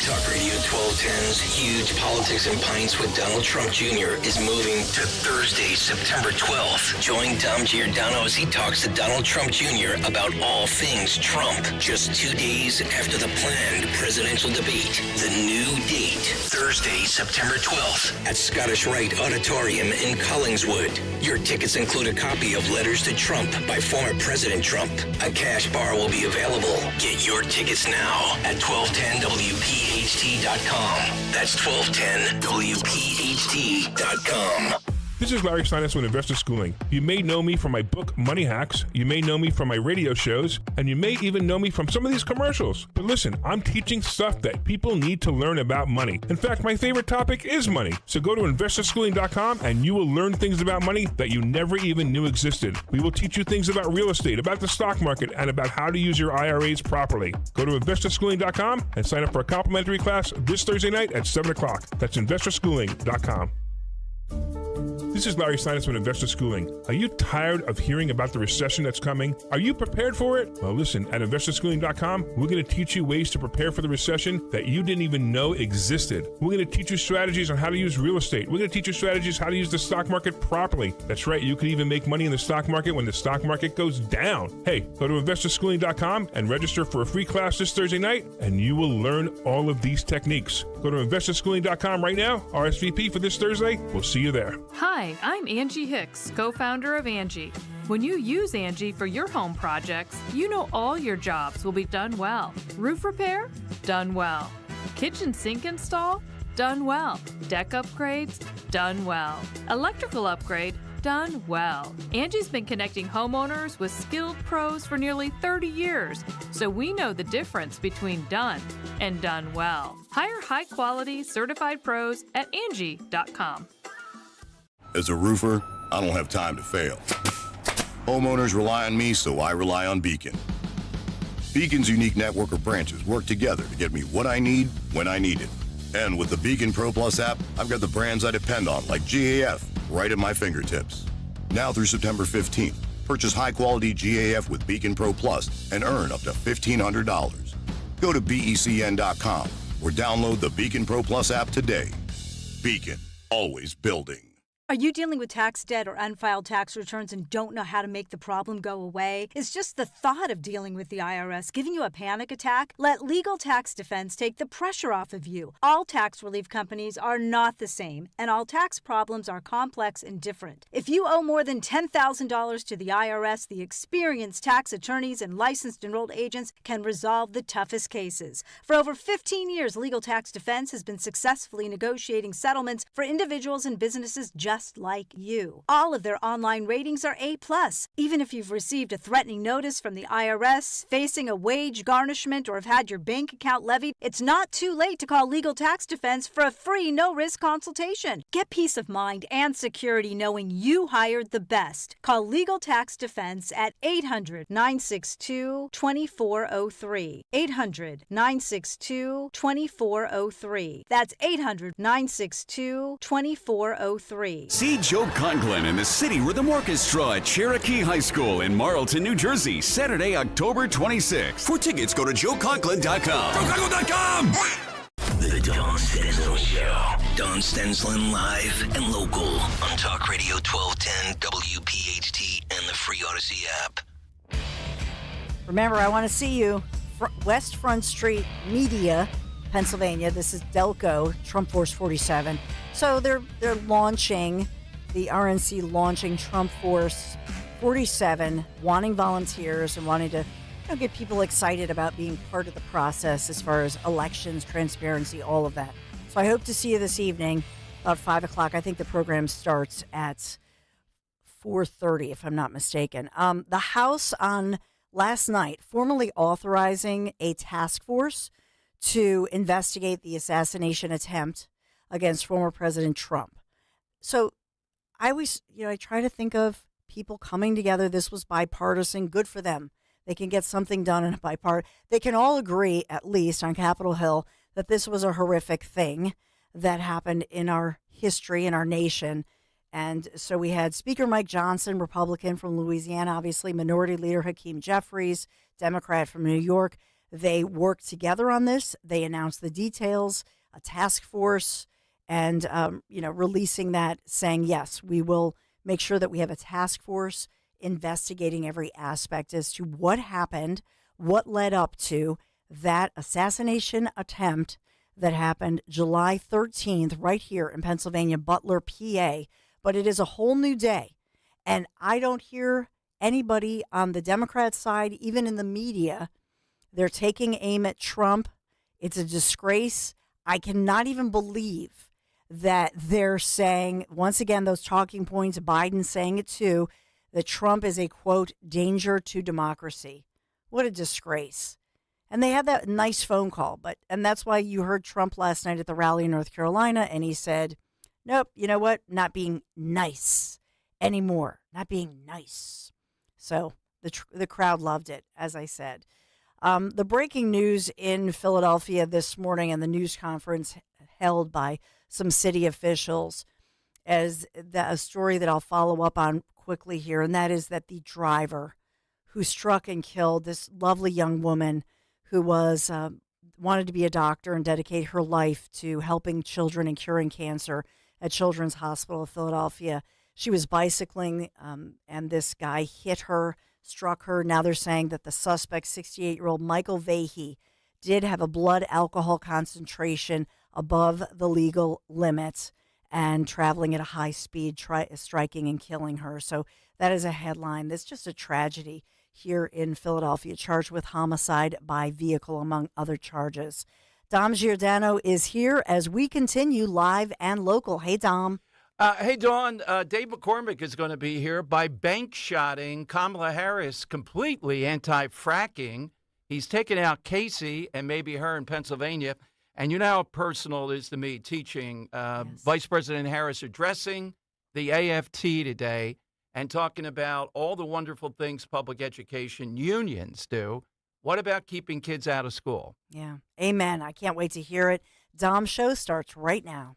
Talk Radio 1210's Huge Politics and Pints with Donald Trump Jr. is moving to Thursday, September 12th. Join Dom Giordano as he talks to Donald Trump Jr. about all things Trump. Just 2 days after the planned presidential debate. The new date, Thursday, September 12th at Scottish Rite Auditorium in Collingswood. Your tickets include a copy of Letters to Trump by former President Trump. A cash bar will be available. Get your tickets now at 1210WPHT.com. That's 1210WPHT.com. This is Larry Steinsland with Investor Schooling. You may know me from my book, Money Hacks. You may know me from my radio shows. And you may even know me from some of these commercials. But listen, I'm teaching stuff that people need to learn about money. In fact, my favorite topic is money. So go to investorschooling.com and you will learn things about money that you never even knew existed. We will teach you things about real estate, about the stock market, and about how to use your IRAs properly. Go to investorschooling.com and sign up for a complimentary class this Thursday night at 7 o'clock. That's investorschooling.com. This is Larry Steinsland with Investor Schooling. Are you tired of hearing about the recession that's coming? Are you prepared for it? Well, listen, at investorschooling.com, we're going to teach you ways to prepare for the recession that you didn't even know existed. We're going to teach you strategies on how to use real estate. We're going to teach you strategies how to use the stock market properly. That's right, you can even make money in the stock market when the stock market goes down. Hey, go to investorschooling.com and register for a free class this Thursday night, and you will learn all of these techniques. Go to investorschooling.com right now, RSVP for this Thursday. We'll see you there. Hi, I'm Angie Hicks, co-founder of Angie. When you use Angie for your home projects, you know all your jobs will be done well. Roof repair? Done well. Kitchen sink install? Done well. Deck upgrades? Done well. Electrical upgrade? Done well. Angie's been connecting homeowners with skilled pros for nearly 30 years, so we know the difference between done and done well. Hire high-quality, certified pros at Angie.com. As a roofer, I don't have time to fail. Homeowners rely on me, so I rely on Beacon. Beacon's unique network of branches work together to get me what I need when I need it. And with the Beacon Pro Plus app, I've got the brands I depend on, like GAF, right at my fingertips. Now through September 15th, purchase high-quality GAF with Beacon Pro Plus and earn up to $1,500. Go to BECN.com or download the Beacon Pro Plus app today. Beacon, always building. Are you dealing with tax debt or unfiled tax returns and don't know how to make the problem go away? Is just the thought of dealing with the IRS giving you a panic attack? Let Legal Tax Defense take the pressure off of you. All tax relief companies are not the same, and all tax problems are complex and different. If you owe more than $10,000 to the IRS, the experienced tax attorneys and licensed enrolled agents can resolve the toughest cases. For over 15 years, Legal Tax Defense has been successfully negotiating settlements for individuals and businesses just like you. All of their online ratings are A+. Even if you've received a threatening notice from the IRS, facing a wage garnishment, or have had your bank account levied, it's not too late to call Legal Tax Defense for a free, no-risk consultation. Get peace of mind and security knowing you hired the best. Call Legal Tax Defense at 800-962-2403. 800-962-2403. That's 800-962-2403. See Joe Conklin and the City Rhythm Orchestra at Cherokee High School in Marlton, New Jersey, Saturday, October 26th. For tickets, go to joeconklin.com. joeconklin.com! The Don Stensland Show. Don Stensland live and local on Talk Radio 1210 WPHT and the free Odyssey app. Remember, I want to see you. West Front Street Media, Pennsylvania. This is Delco, Trump Force 47. So they're launching, the RNC launching Trump Force 47, wanting volunteers and wanting to get people excited about being part of the process as far as elections, transparency, all of that. So I hope to see you this evening about 5 o'clock. I think the program starts at 4:30, if I'm not mistaken. The House on last night formally authorizing a task force to investigate the assassination attempt against former President Trump. So I always, I try to think of people coming together. This was bipartisan. Good for them. They can get something done in a bipartisan. They can all agree, at least on Capitol Hill, that this was a horrific thing that happened in our history, in our nation. And so we had Speaker Mike Johnson, Republican from Louisiana, obviously Minority Leader Hakeem Jeffries, Democrat from New York. They worked together on this. They announced the details, a task force, and, releasing that, saying, yes, we will make sure that we have a task force investigating every aspect as to what happened, what led up to that assassination attempt that happened July 13th right here in Pennsylvania, Butler, PA. But it is a whole new day. And I don't hear anybody on the Democrat side, even in the media, they're taking aim at Trump. It's a disgrace. I cannot even believe that they're saying, once again, those talking points, Biden saying it too, that Trump is a, quote, danger to democracy. What a disgrace. And they had that nice phone call, and that's why you heard Trump last night at the rally in North Carolina, and he said, nope, you know what? Not being nice anymore. Not being nice. So the crowd loved it, as I said. The breaking news in Philadelphia this morning and the news conference held by some city officials as a story that I'll follow up on quickly here, and that is that the driver who struck and killed this lovely young woman who was wanted to be a doctor and dedicate her life to helping children and curing cancer at Children's Hospital of Philadelphia. She was bicycling, and this guy hit her, struck her. Now they're saying that the suspect, 68-year-old Michael Vahey, did have a blood alcohol concentration above the legal limits and traveling at a high speed, striking and killing her. So that is a headline. That's just a tragedy here in Philadelphia, charged with homicide by vehicle, among other charges. Dom Giordano is here as we continue live and local. Hey, Dom. Hey, Dawn. Dave McCormick is going to be here. By bank shotting Kamala Harris completely anti-fracking, he's taken out Casey and maybe her in Pennsylvania. And you know how personal it is to me teaching Vice President Harris addressing the AFT today and talking about all the wonderful things public education unions do. What about keeping kids out of school? Yeah. Amen. I can't wait to hear it. Dom's show starts right now.